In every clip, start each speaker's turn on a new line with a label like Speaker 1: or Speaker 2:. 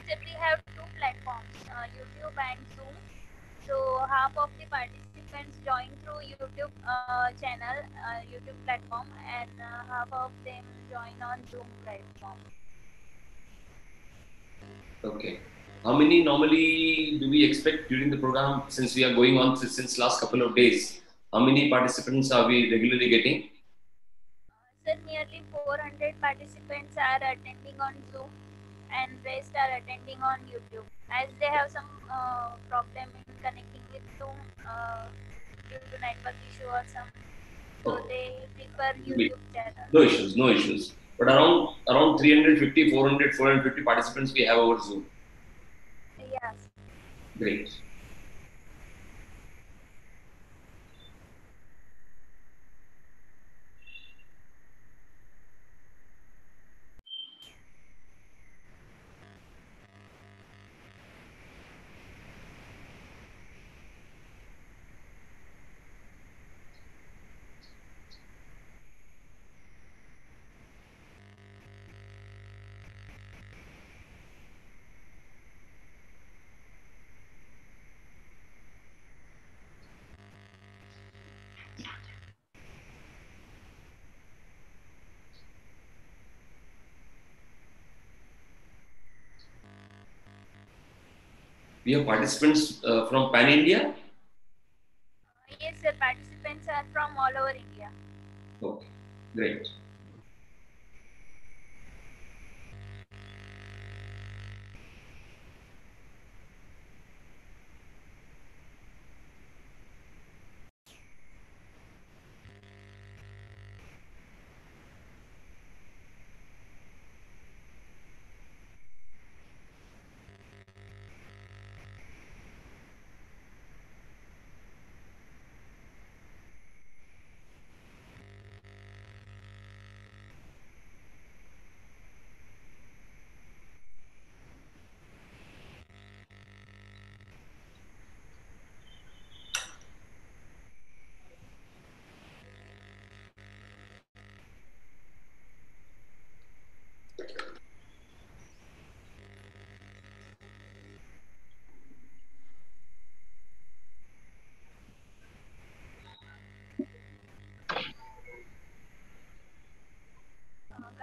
Speaker 1: we have two platforms, YouTube and Zoom. So half of the participants join through YouTube channel, YouTube platform, and half of them join on Zoom platform.
Speaker 2: Okay. How many normally do we expect during the program, since we are going on since last couple of days? How many participants are we regularly getting?
Speaker 1: Sir, nearly 400 participants are attending on Zoom and rest are attending on YouTube. As they have some problem in connecting with Zoom due to network issue or some, so they prefer YouTube channel.
Speaker 2: No issues, no issues. But around 350, 400, 450 participants we have over Zoom.
Speaker 1: Yes.
Speaker 2: Great. We have participants from Pan India?
Speaker 1: Yes, sir. Participants are from all over India.
Speaker 2: Okay, great.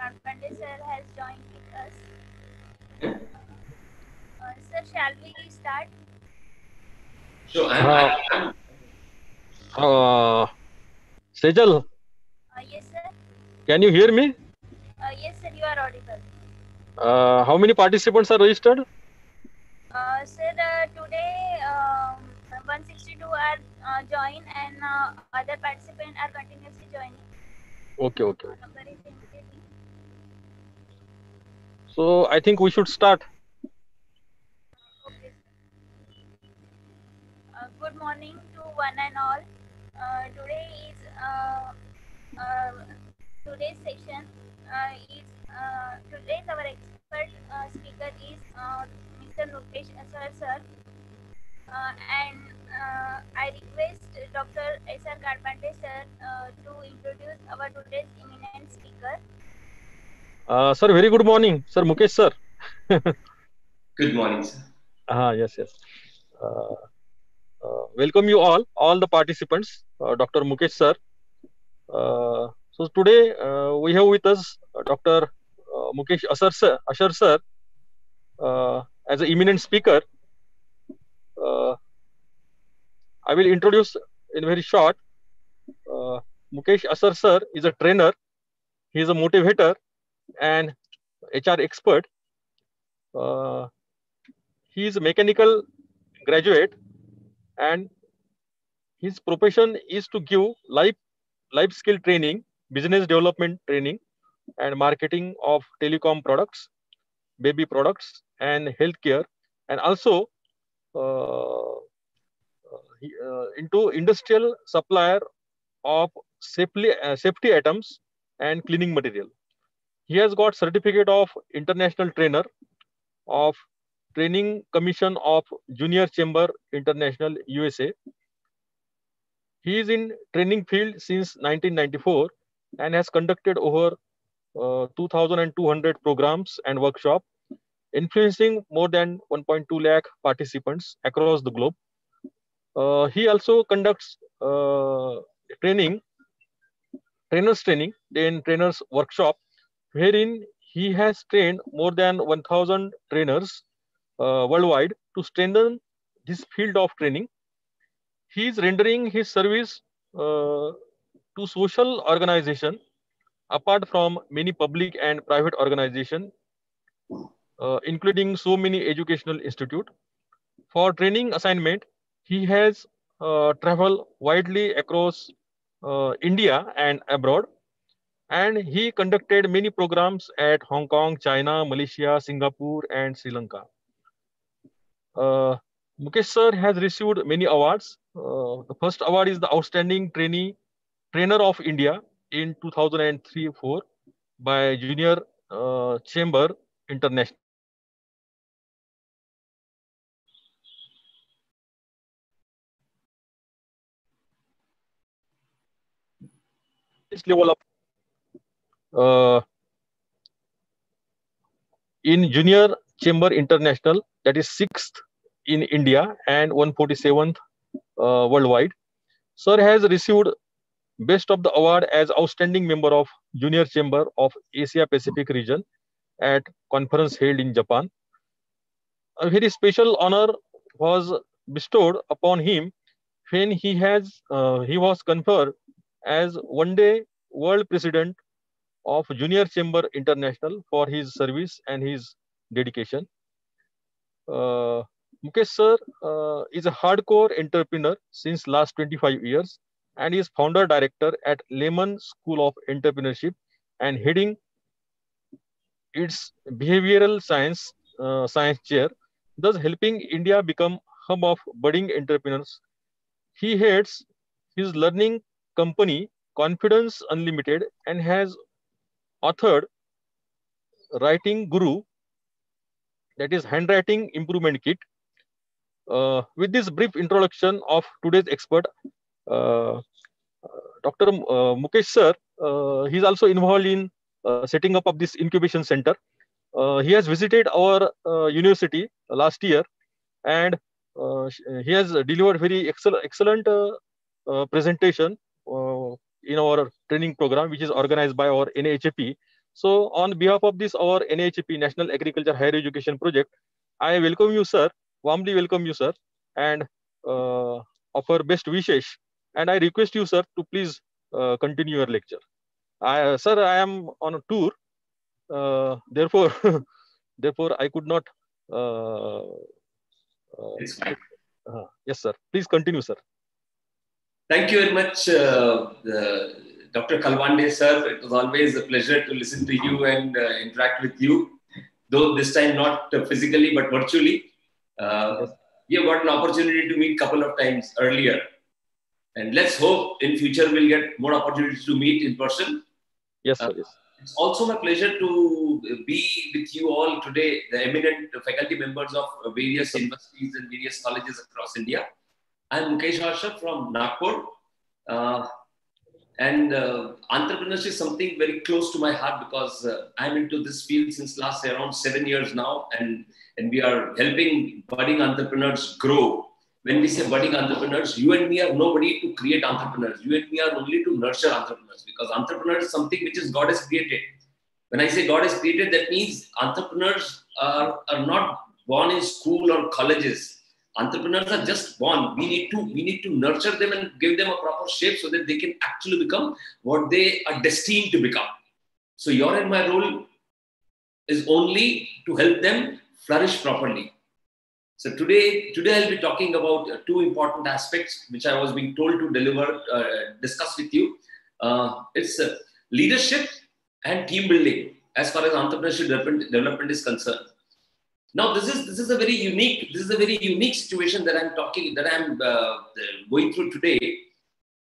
Speaker 1: Karpande sir has joined with us. Sir, shall we start?
Speaker 2: So
Speaker 3: Sejal,
Speaker 1: Yes, sir.
Speaker 3: can you hear me?
Speaker 1: Yes, sir. You are audible.
Speaker 3: How many participants are registered?
Speaker 1: Sir, today 162 are joined and other participants are continuously joining.
Speaker 3: Okay. So I think we should start.
Speaker 1: Okay. Good morning to one and all. Today is today's session today's our expert speaker is Mr. Mukesh Ashar sir, and I request Dr. Ashar sir to introduce our today's eminent speaker.
Speaker 3: Sir, very good morning, Sir Mukesh sir.
Speaker 2: good morning, sir.
Speaker 3: Yes. Welcome you all the participants, Dr. Mukesh sir. So today we have with us Dr. Mukesh Ashar sir as an eminent speaker. I will introduce in very short. Mukesh Ashar sir is a trainer. He is a motivator and HR expert. He is a mechanical graduate and his profession is to give life skill training, business development training, and marketing of telecom products, baby products, and healthcare, and also into industrial supplier of safety items and cleaning material. He has got certificate of international trainer of Training Commission of Junior Chamber International USA. He is in training field since 1994 and has conducted over 2,200 programs and workshops influencing more than 1.2 lakh participants across the globe. He also conducts training, trainers training, then trainers workshop, wherein he has trained more than 1,000 trainers worldwide to strengthen this field of training. He is rendering his service to social organization apart from many public and private organization, including so many educational institute. For training assignment, he has traveled widely across India and abroad, and he conducted many programs at Hong Kong, China, Malaysia, Singapore, and Sri Lanka. Mukesh sir has received many awards. The first award is the Outstanding Trainer of India in 2003-4 by Junior Chamber International. This level of in Junior Chamber International, that is 6th in India and 147th worldwide. Sir has received Best of the Award as Outstanding Member of Junior Chamber of Asia Pacific region at conference held in Japan. A very special honor was bestowed upon him when he was conferred as one day world president of Junior Chamber International for his service and his dedication. Uh, Mukesh sir is a hardcore entrepreneur since last 25 years and is founder director at Lehman School of Entrepreneurship and heading its behavioral science chair, thus helping India become hub of budding entrepreneurs. He heads his learning company Confidence Unlimited and has authored Writing Guru, that is handwriting improvement kit. With this brief introduction of today's expert, uh, Dr. Mukesh sir, he is also involved in setting up of this incubation center. He has visited our university last year, and he has delivered very excellent presentation in our training program, which is organized by our NAHP. So, on behalf of this our NAHP National Agriculture Higher Education Project, I welcome you, sir. Warmly welcome you, sir, and offer best wishes. And I request you, sir, to please continue your lecture. Sir, I am on a tour, therefore, therefore, I could not.
Speaker 2: It's fine.
Speaker 3: Yes, sir. Please continue, sir.
Speaker 2: Thank you very much, Dr. Kalwande, sir. It was always a pleasure to listen to you and interact with you, though this time not physically but virtually.
Speaker 3: Yes.
Speaker 2: We have got an opportunity to meet a couple of times earlier. And let's hope in future we'll get more opportunities to meet in person.
Speaker 3: Yes, sir. Yes.
Speaker 2: It's also my pleasure to be with you all today, the eminent faculty members of various universities and various colleges across India. I'm Mukesh Ashar from Nagpur. And entrepreneurship is something very close to my heart because I'm into this field since last around 7 years now. And we are helping budding entrepreneurs grow. When we say budding entrepreneurs, you and me are nobody to create entrepreneurs. You and me are only to nurture entrepreneurs because entrepreneurs is something which is God has created. When I say God has created, that means entrepreneurs are not born in school or colleges. Entrepreneurs are just born. We need to nurture them and give them a proper shape so that they can actually become what they are destined to become. So your and my role is only to help them flourish properly. So today I'll be talking about two important aspects which I was being told to discuss with you. It's leadership and team building as far as entrepreneurship development is concerned. Now this is a very unique situation that I'm going through today.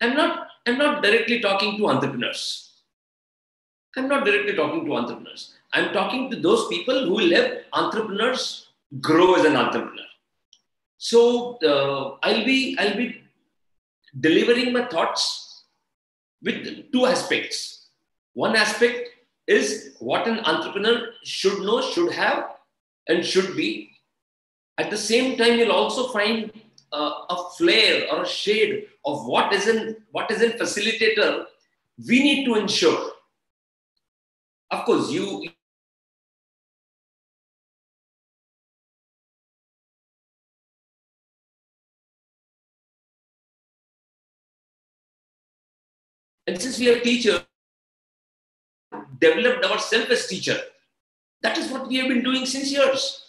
Speaker 2: I'm not directly talking to entrepreneurs. I'm talking to those people who will help entrepreneurs grow as an entrepreneur. So I'll be delivering my thoughts with two aspects. One aspect is what an entrepreneur should know, should have, and should be. At the same time, you'll also find a flare or a shade of what is in facilitator we need to ensure. Of course, and since we are teachers, developed ourselves as teacher. That is what we have been doing since years.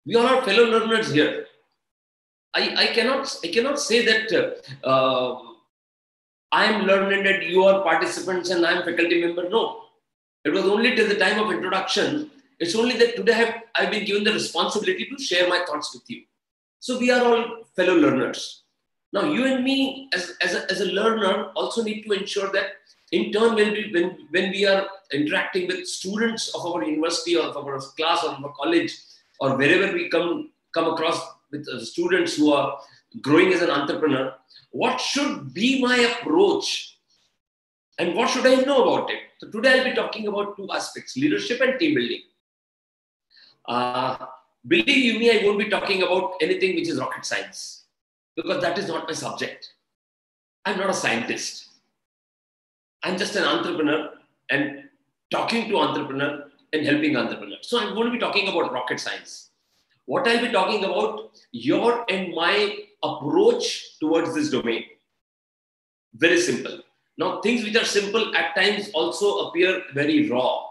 Speaker 2: We are our fellow learners here. I cannot say that I am learned and you are participants and I am faculty member. No. It was only till the time of introduction. It's only that today I've been given the responsibility to share my thoughts with you. So we are all fellow learners. Now you and me as a learner also need to ensure that in turn when we are interacting with students of our university or of our class or of our college or wherever we come across with students who are growing as an entrepreneur, what should be my approach and what should I know about it? So today I'll be talking about two aspects, leadership and team building. Believe you me, I won't be talking about anything which is rocket science because that is not my subject. I'm not a scientist. I'm just an entrepreneur and talking to entrepreneur and helping entrepreneurs. So I'm going to be talking about rocket science. What I'll be talking about, your and my approach towards this domain. Very simple. Now, things which are simple at times also appear very raw.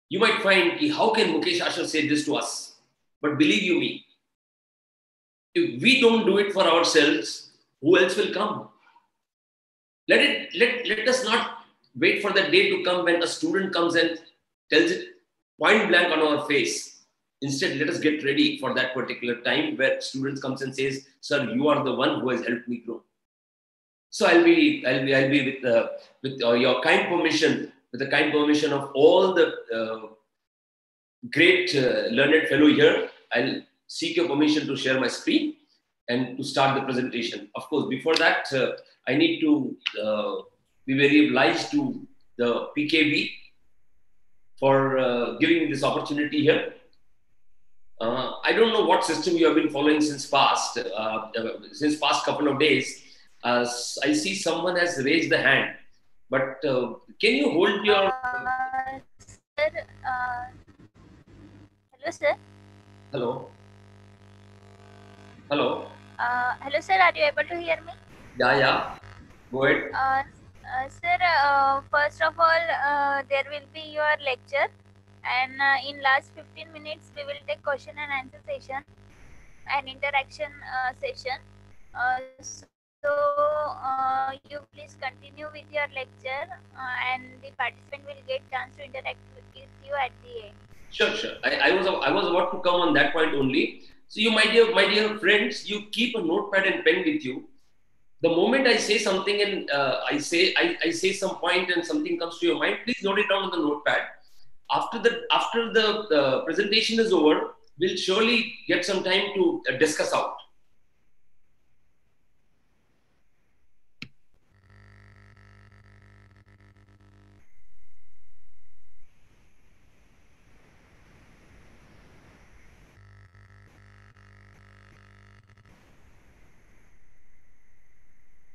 Speaker 2: You might find, how can Mukesh Ashar say this to us? But believe you me, if we don't do it for ourselves, who else will come? Let us not wait for the day to come when a student comes and tells it point blank on our face. Instead, let us get ready for that particular time where students comes and says, "Sir, you are the one who has helped me grow." So I'll be with your kind permission, with the kind permission of all the great learned fellow here. I'll seek your permission to share my screen and to start the presentation. Of course, before that, I need to be very obliged to the PKV for giving me this opportunity here. I don't know what system you have been following since past couple of days. I see someone has raised the hand, but can you hold your...
Speaker 1: Sir, hello, sir.
Speaker 2: Hello. Hello.
Speaker 1: Hello, sir. Are you able to hear me?
Speaker 2: Yeah. Go ahead.
Speaker 1: Sir, first of all, there will be your lecture, and in last 15 minutes, we will take question and answer session and interaction session. So you please continue with your lecture, and the participant will get chance to interact with you at the end.
Speaker 2: Sure. I was about to come on that point only. So you, my dear friends, you keep a notepad and pen with you. The moment I say something and I say some point and something comes to your mind, please note it down on the notepad. After the presentation is over, we'll surely get some time to discuss out.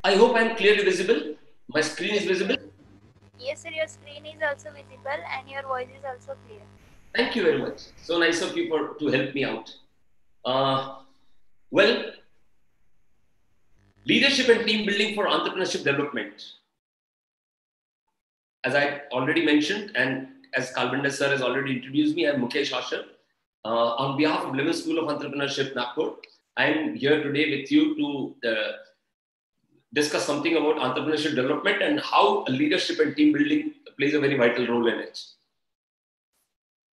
Speaker 2: I hope I'm clearly visible. My screen is visible.
Speaker 1: Yes, sir. Your screen is also visible and your voice is also clear.
Speaker 2: Thank you very much. So nice of you to help me out. Well, leadership and team building for entrepreneurship development. As I already mentioned, and as Kalbanda sir has already introduced me, I'm Mukesh Ashar. On behalf of Levin School of Entrepreneurship, Nagpur, I'm here today with you to discuss something about entrepreneurship development and how leadership and team building plays a very vital role in it.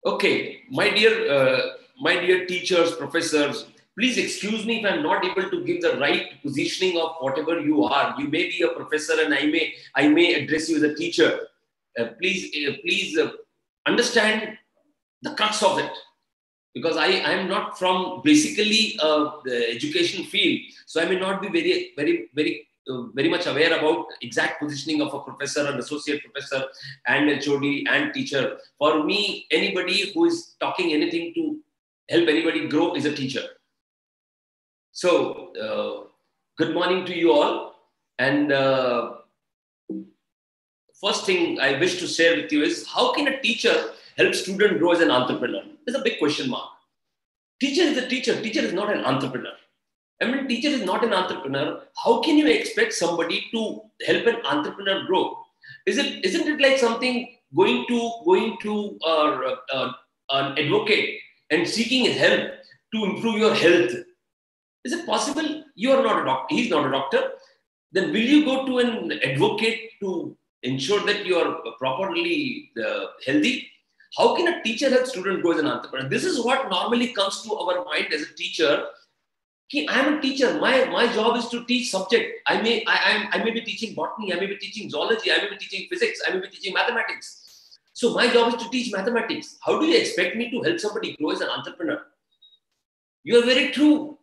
Speaker 2: Okay, my dear teachers, professors, please excuse me if I'm not able to give the right positioning of whatever you are. You may be a professor and I may address you as a teacher. Please understand the crux of it. Because I am not from basically the education field. So I may not be very much aware about exact positioning of a professor, an associate professor, and HOD and teacher. For me, anybody who is talking anything to help anybody grow is a teacher. So, good morning to you all. And first thing I wish to share with you is, how can a teacher help student grow as an entrepreneur? There's a big question mark. Teacher is a teacher. Teacher is not an entrepreneur. And when teacher is not an entrepreneur, how can you expect somebody to help an entrepreneur grow? Isn't it like something going to an advocate and seeking help to improve your health? Is it possible? You are not a doctor. He's not a doctor. Then will you go to an advocate to ensure that you are properly healthy? How can a teacher help student grow as an entrepreneur? This is what normally comes to our mind as a teacher. I am a teacher. My job is to teach subject. I may be teaching botany. I may be teaching zoology. I may be teaching physics. I may be teaching mathematics. So my job is to teach mathematics. How do you expect me to help somebody grow as an entrepreneur? You are very true.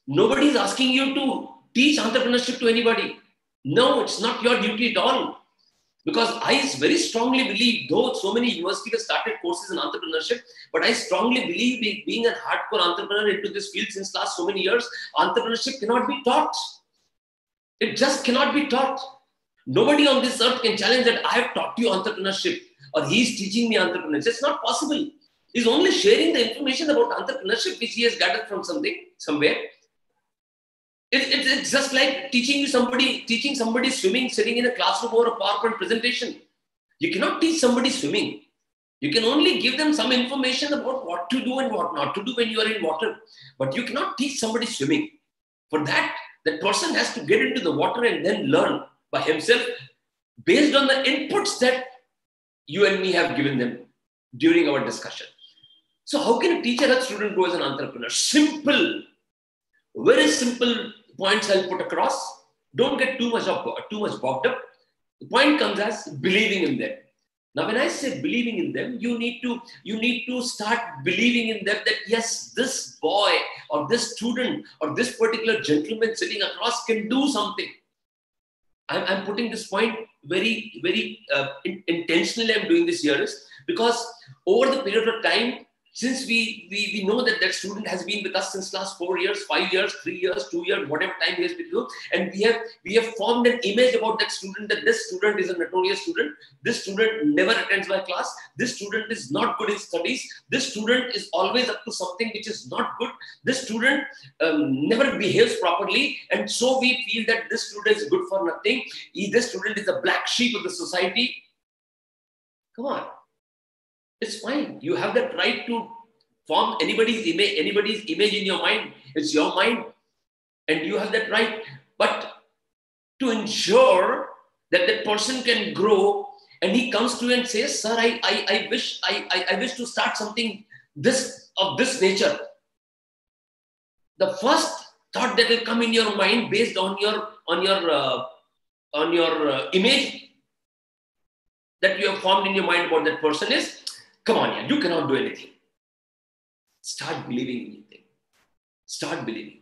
Speaker 2: Nobody is asking you to teach entrepreneurship to anybody. No, it's not your duty at all. Because I very strongly believe, though so many universities have started courses in entrepreneurship, but I strongly believe being a hardcore entrepreneur into this field since last so many years, entrepreneurship cannot be taught. It just cannot be taught. Nobody on this earth can challenge that I have taught you entrepreneurship or he's teaching me entrepreneurship. It's not possible. He's only sharing the information about entrepreneurship which he has gathered from somewhere. It's just like teaching somebody swimming sitting in a classroom or a PowerPoint presentation. You cannot teach somebody swimming. You can only give them some information about what to do and what not to do when you are in water. But you cannot teach somebody swimming. For that person has to get into the water and then learn by himself based on the inputs that you and me have given them during our discussion. So how can a teacher help student grow as an entrepreneur? Simple. Very simple points I'll put across. Don't get too much bogged up. The point comes as believing in them. Now, when I say believing in them, you need to start believing in them that yes, this boy or this student or this particular gentleman sitting across can do something. I'm putting this point very, very intentionally. I'm doing this here is because over the period of time, since we know that student has been with us since last 4 years, 5 years, 3 years, 2 years, whatever time he has been with you, and we have formed an image about that student, that this student is a notorious student, this student never attends my class, this student is not good in studies, this student is always up to something which is not good, this student never behaves properly, and so we feel that this student is good for nothing, this student is the black sheep of the society. Come on. It's fine. You have that right to form anybody's image in your mind. It's your mind. And you have that right. But to ensure that that person can grow and he comes to you and says, sir, I wish to start something of this nature. The first thought that will come in your mind based on your image that you have formed in your mind about that person is, come on, you cannot do anything. Start believing in anything. Start believing.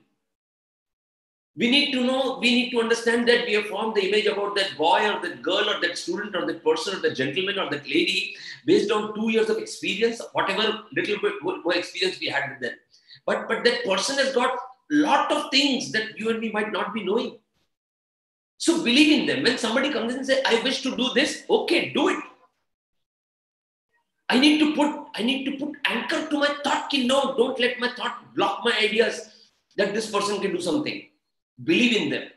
Speaker 2: We need to understand that we have formed the image about that boy or that girl or that student or that person or that gentleman or that lady based on 2 years of experience, whatever little bit more experience we had with them. But that person has got a lot of things that you and me might not be knowing. So believe in them. When somebody comes in and says, I wish to do this, okay, do it. I need to put anchor to my thought. No, don't let my thought block my ideas that this person can do something. Believe in them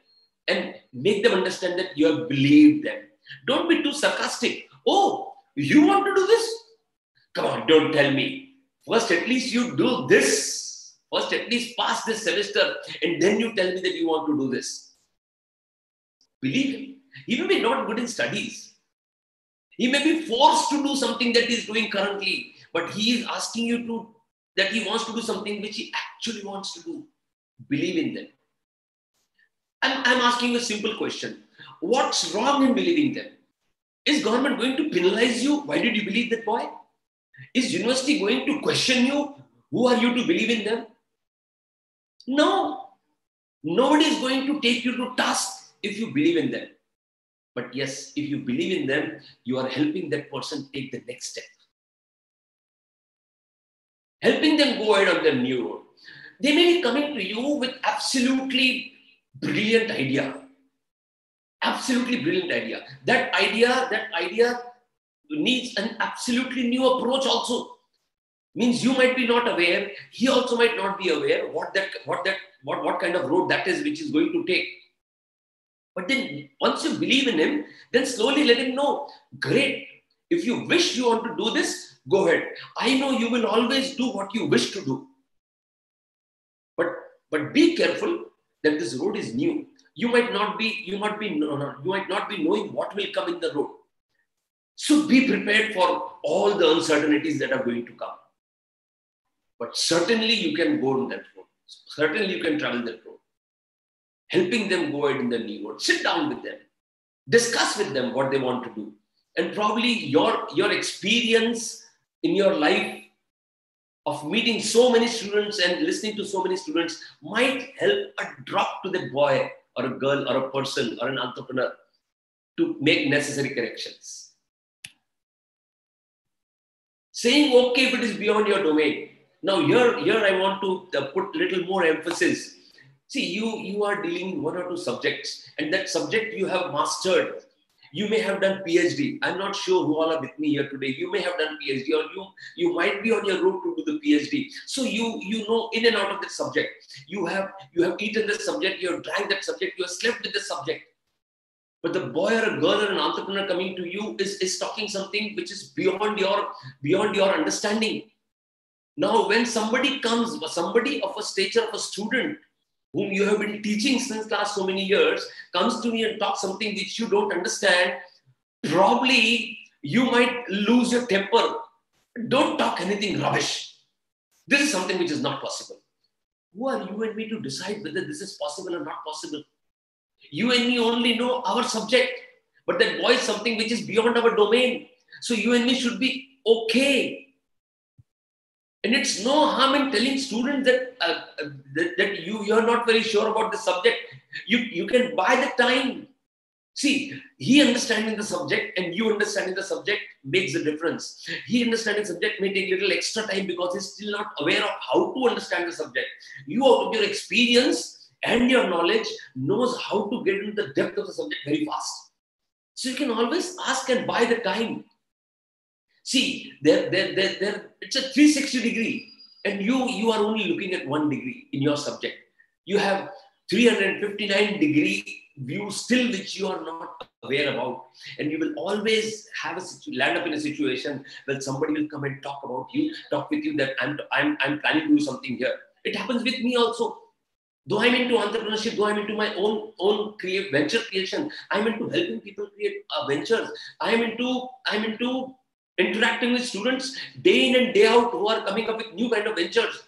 Speaker 2: and make them understand that you have believed them. Don't be too sarcastic. Oh, you want to do this? Come on, don't tell me. First, at least you do this. First, at least pass this semester and then you tell me that you want to do this. Believe him. He may be not good in studies. He may be forced to do something that he's doing currently, but he is asking you that he wants to do something which he actually wants to do. Believe in them. And I'm asking you a simple question. What's wrong in believing them? Is government going to penalize you? Why did you believe that boy? Is university going to question you? Who are you to believe in them? No. Nobody is going to take you to task if you believe in them. But yes, if you believe in them, you are helping that person take the next step. helping them go ahead on their new road. They may be coming to you with absolutely brilliant idea. Absolutely brilliant idea. That idea needs an absolutely new approach also. Means you might be not aware, he also might not be aware what kind of road that is which is going to take. But then once you believe in him, then slowly let him know, great, if you wish you want to do this, go ahead. I know you will always do what you wish to do. But be careful that this road is new. You might not be knowing what will come in the road. So be prepared for all the uncertainties that are going to come. But certainly you can go on that road. Certainly you can travel that road. Helping them go ahead in the new road. Sit down with them. Discuss with them what they want to do. And probably your experience in your life of meeting so many students and listening to so many students might help a drop to the boy or a girl or a person or an entrepreneur to make necessary corrections. Saying okay if it is beyond your domain. Now here I want to put a little more emphasis. See, you are dealing with one or two subjects, and that subject you have mastered. You may have done PhD. I'm not sure who all are with me here today. You may have done PhD, or you might be on your road to do the PhD. So you know in and out of that subject. You have eaten the subject, you have drank that subject, you have slept with the subject. But the boy or a girl or an entrepreneur coming to you is talking something which is beyond your understanding. Now, when somebody comes, somebody of a stature of a student whom you have been teaching since last so many years, comes to me and talks something which you don't understand, probably you might lose your temper. Don't talk anything rubbish. This is something which is not possible. Who are you and me to decide whether this is possible or not possible? You and me only know our subject, but that boy is something which is beyond our domain. So you and me should be okay. And it's no harm in telling students that you're not very sure about the subject. You can buy the time. See, he understanding the subject and you understanding the subject makes a difference. He understanding the subject may take a little extra time because he's still not aware of how to understand the subject. You, out of your experience and your knowledge, knows how to get into the depth of the subject very fast. So you can always ask and buy the time. See, it's a 360 degree, and you are only looking at 1 degree in your subject. You have 359 degree view still which you are not aware about, and you will always land up in a situation where somebody will come and talk with you that I'm planning to do something here. It happens with me also. Though I'm into entrepreneurship, though I'm into my own venture creation, I'm into helping people create ventures. I'm into interacting with students day in and day out who are coming up with new kind of ventures.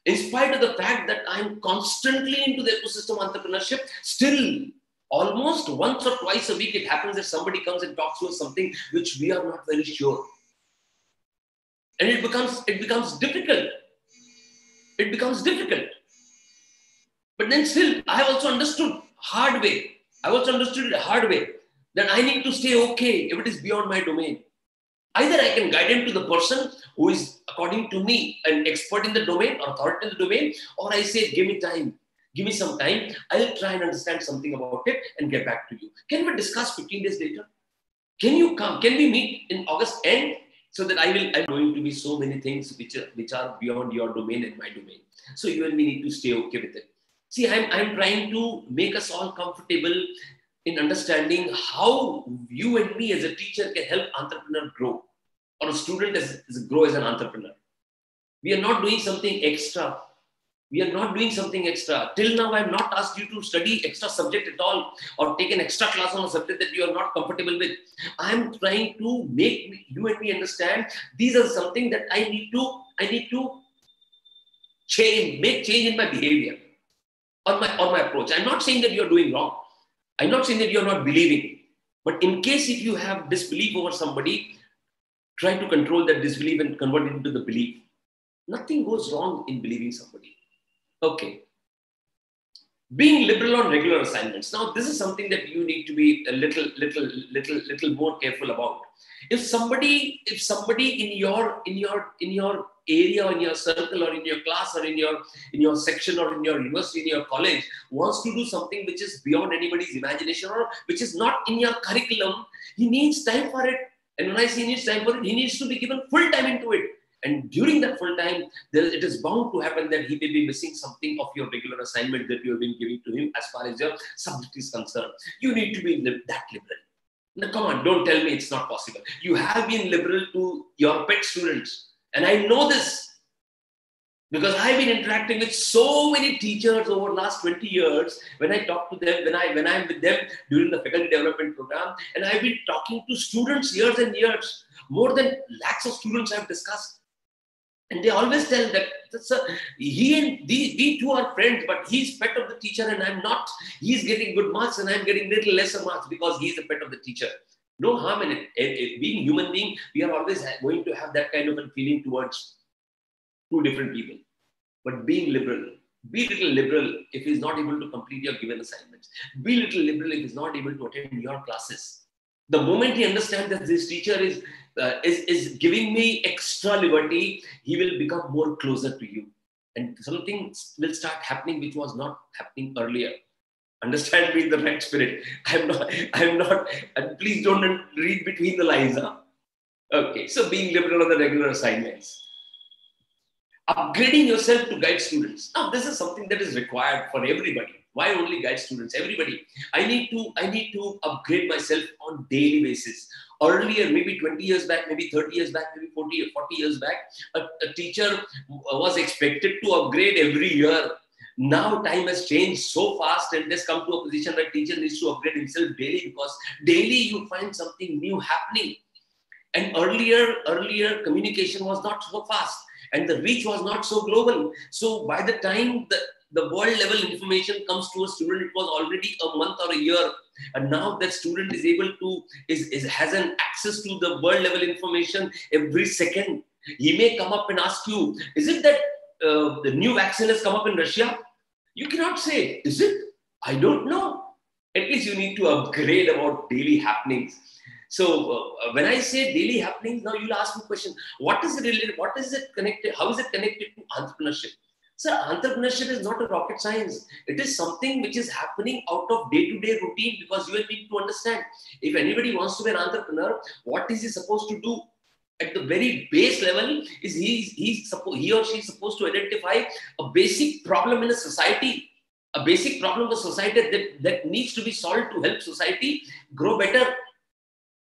Speaker 2: In spite of the fact that I'm constantly into the ecosystem entrepreneurship, still almost once or twice a week it happens that somebody comes and talks to us something which we are not very sure. And it becomes difficult. It becomes difficult. But then still, I have also understood hard way. That I need to stay okay if it is beyond my domain. Either I can guide him to the person who is, according to me, an expert in the domain or authority in the domain, or I say, give me time. Give me some time. I'll try and understand something about it and get back to you. Can we discuss 15 days later? Can you come? Can we meet in August end? So that I'm going to be so many things which are beyond your domain and my domain. So you and me need to stay okay with it. See, I'm trying to make us all comfortable in understanding how you and me as a teacher can help entrepreneur grow, or a student grow as an entrepreneur. We are not doing something extra. Till now, I have not asked you to study extra subject at all or take an extra class on a subject that you are not comfortable with. I am trying to make you and me understand these are something that I need to make change in my behavior or my approach. I'm not saying that you're doing wrong. I'm not saying that you're not believing. But in case if you have disbelief over somebody, try to control that disbelief and convert it into the belief. Nothing goes wrong in believing somebody. Okay. Being liberal on regular assignments. Now, this is something that you need to be a little more careful about. If somebody in your area, or in your circle, or in your class, or in your section, or in your university, in your college, wants to do something which is beyond anybody's imagination, or which is not in your curriculum, he needs time for it. And when I say he needs time for it, he needs to be given full time into it. And during that full time, it is bound to happen that he may be missing something of your regular assignment that you have been giving to him as far as your subject is concerned. You need to be that liberal. Now, come on, don't tell me it's not possible. You have been liberal to your pet students. And I know this because I've been interacting with so many teachers over the last 20 years. When I talk to them, when I'm with them during the faculty development program, and I've been talking to students years and years, more than lakhs of students I've discussed. And they always tell that we two are friends, but he's pet of the teacher and I'm not. He's getting good marks and I'm getting little lesser marks because he's the pet of the teacher. No harm in it. Being human being, we are always going to have that kind of a feeling towards two different people. But being liberal, be little liberal if he's not able to complete your given assignments. Be little liberal if he's not able to attend your classes. The moment he understands that this teacher is giving me extra liberty, he will become more closer to you. And something will start happening which was not happening earlier. Understand me in the right spirit. I'm not, and please don't read between the lines. Huh? Okay, so being liberal on the regular assignments. Upgrading yourself to guide students. Now, this is something that is required for everybody. Why only guide students? Everybody. I need to upgrade myself on daily basis. Earlier, maybe 20 years back, maybe 30 years back, maybe 40 years back, a teacher was expected to upgrade every year. Now time has changed so fast and it has come to a position where teacher needs to upgrade himself daily, because daily you find something new happening. And earlier communication was not so fast and the reach was not so global. So by the time the world level information comes to a student, it was already a month or a year. And now that student is able to, has an access to the world level information every second. He may come up and ask you, is it that the new vaccine has come up in Russia? You cannot say, is it? I don't know. At least you need to upgrade about daily happenings. So when I say daily happenings, now you'll ask me a question, what is it related? What is it connected? How is it connected to entrepreneurship? Sir, entrepreneurship is not a rocket science. It is something which is happening out of day-to-day routine, because you and me to understand. If anybody wants to be an entrepreneur, what is he supposed to do? At the very base level, is he or she is supposed to identify a basic problem in a society, a basic problem of society that needs to be solved to help society grow better.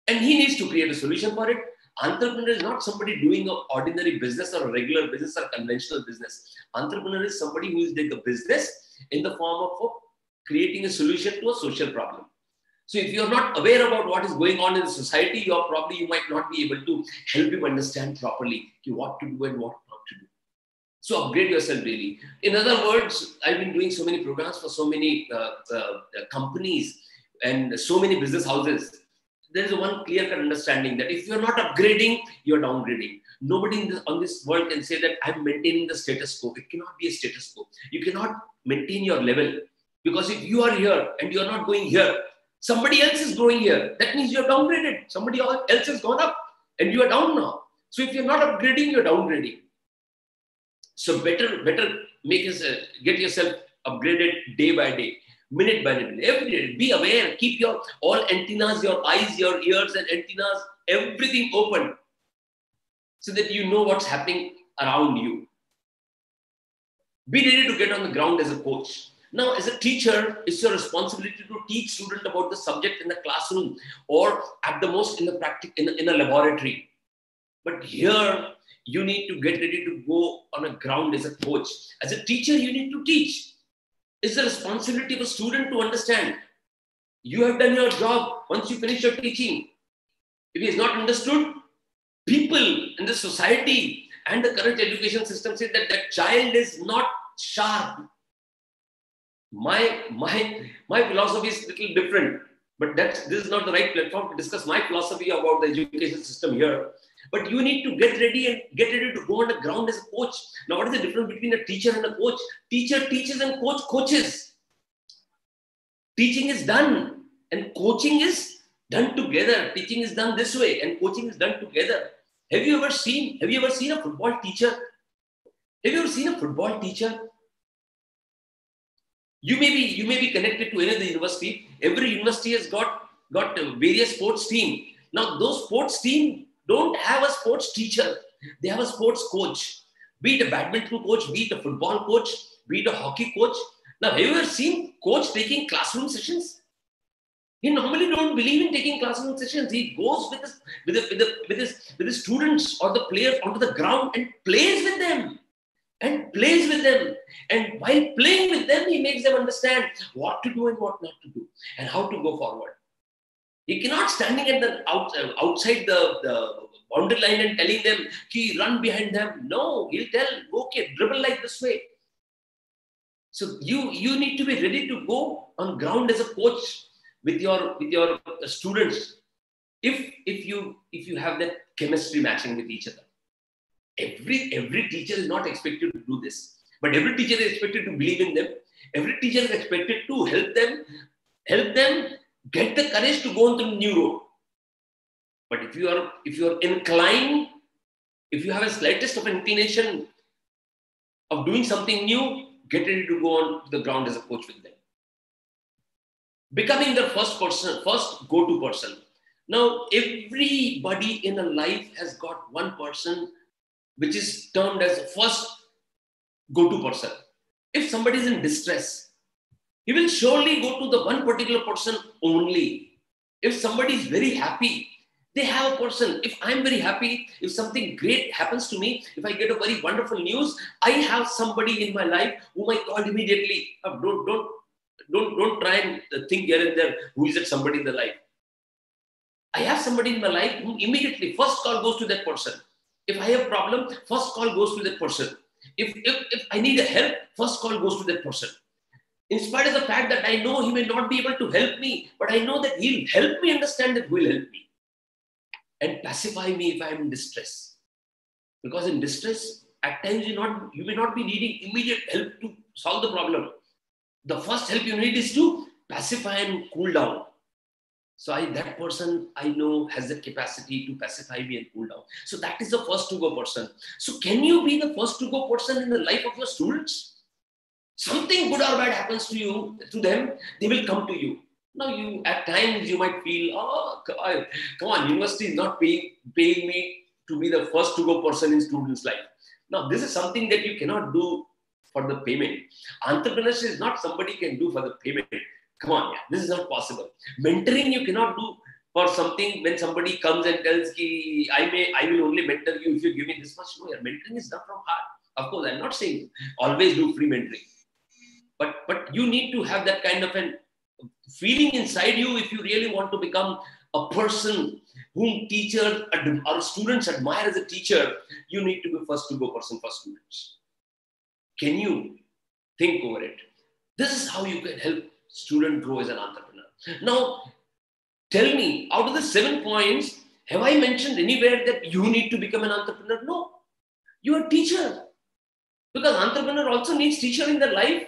Speaker 2: And he needs to create a solution for it. Entrepreneur is not somebody doing an ordinary business or a regular business or a conventional business. Entrepreneur is somebody who is doing a business in the form of creating a solution to a social problem. So if you're not aware about what is going on in the society, you might not be able to help him understand properly what to do and what not to do. So upgrade yourself really. In other words, I've been doing so many programs for so many companies and so many business houses. There is one clear-cut understanding that if you're not upgrading, you're downgrading. Nobody on this world can say that I'm maintaining the status quo. It cannot be a status quo. You cannot maintain your level, because if you are here and you're not going here, somebody else is going here. That means you're downgraded. Somebody else has gone up and you are down now. So if you're not upgrading, you're downgrading. So better get yourself upgraded day by day. Minute by minute, every day. Be aware. Keep your all antennas, your eyes, your ears and antennas, everything open, so that you know what's happening around you. Be ready to get on the ground as a coach. Now, as a teacher, it's your responsibility to teach students about the subject in the classroom, or at the most in a laboratory. But here, you need to get ready to go on a ground as a coach. As a teacher, you need to teach. It's the responsibility of a student to understand. You have done your job once you finish your teaching. If he is not understood, people in the society and the current education system say that that child is not sharp. My philosophy is a little different, but this is not the right platform to discuss my philosophy about the education system here. But you need to get ready to go on the ground as a coach. Now, what is the difference between a teacher and a coach? Teacher teaches and coach coaches. Teaching is done and coaching is done together. Teaching is done this way and coaching is done together. Have you ever seen a football teacher? Have you ever seen a football teacher? You may be connected to any other university. Every university has got various sports team. Now those sports team don't have a sports teacher. They have a sports coach. Be it a badminton coach, be it a football coach, be it a hockey coach. Now have you ever seen coach taking classroom sessions? He normally don't believe in taking classroom sessions. He goes with his students or the players onto the ground and plays with them. And while playing with them, he makes them understand what to do and what not to do and how to go forward. He cannot standing at the outside the boundary line and telling them, run behind them. No, he'll tell, okay, dribble like this way. So you need to be ready to go on ground as a coach with your students. If you have that chemistry matching with each other. Every teacher is not expected to do this, but every teacher is expected to believe in them. Every teacher is expected to help them get the courage to go on the new road. But if you are inclined, if you have a slightest of inclination of doing something new, get ready to go on the ground as a coach with them. Becoming the first go-to person. Now, everybody in a life has got one person which is termed as the first go-to person. If somebody is in distress, he will surely go to the one particular person only. If somebody is very happy, they have a person. If I'm very happy, if something great happens to me, if I get a very wonderful news, I have somebody in my life whom I call immediately. Don't try and think here and there, who is it somebody in the life. I have somebody in my life who immediately, first call goes to that person. If I have a problem, first call goes to that person. If I need a help, first call goes to that person. In spite of the fact that I know he may not be able to help me, but I know that he'll help me understand that he will help me. And pacify me if I am in distress. Because in distress, at times you may not be needing immediate help to solve the problem. The first help you need is to pacify and cool down. So that person I know has the capacity to pacify me and cool down. So that is the first to go person. So can you be the first to go person in the life of your students? Something good or bad happens to them, they will come to you. Now at times you might feel, come on, university is not paying me to be the first to go person in students' life. Now this is something that you cannot do for the payment. Entrepreneurship is not somebody can do for the payment. Come on, this is not possible. Mentoring you cannot do for something when somebody comes and tells ki, I will only mentor you if you give me this much. No, mentoring is done from heart. Of course, I'm not saying always do free mentoring. But you need to have that kind of an feeling inside you if you really want to become a person whom teachers or students admire as a teacher. You need to be first to go person for students. Can you think over it? This is how you can help student grow as an entrepreneur. Now, tell me, out of the 7 points, have I mentioned anywhere that you need to become an entrepreneur? No. You are a teacher. Because entrepreneur also needs teacher in their life.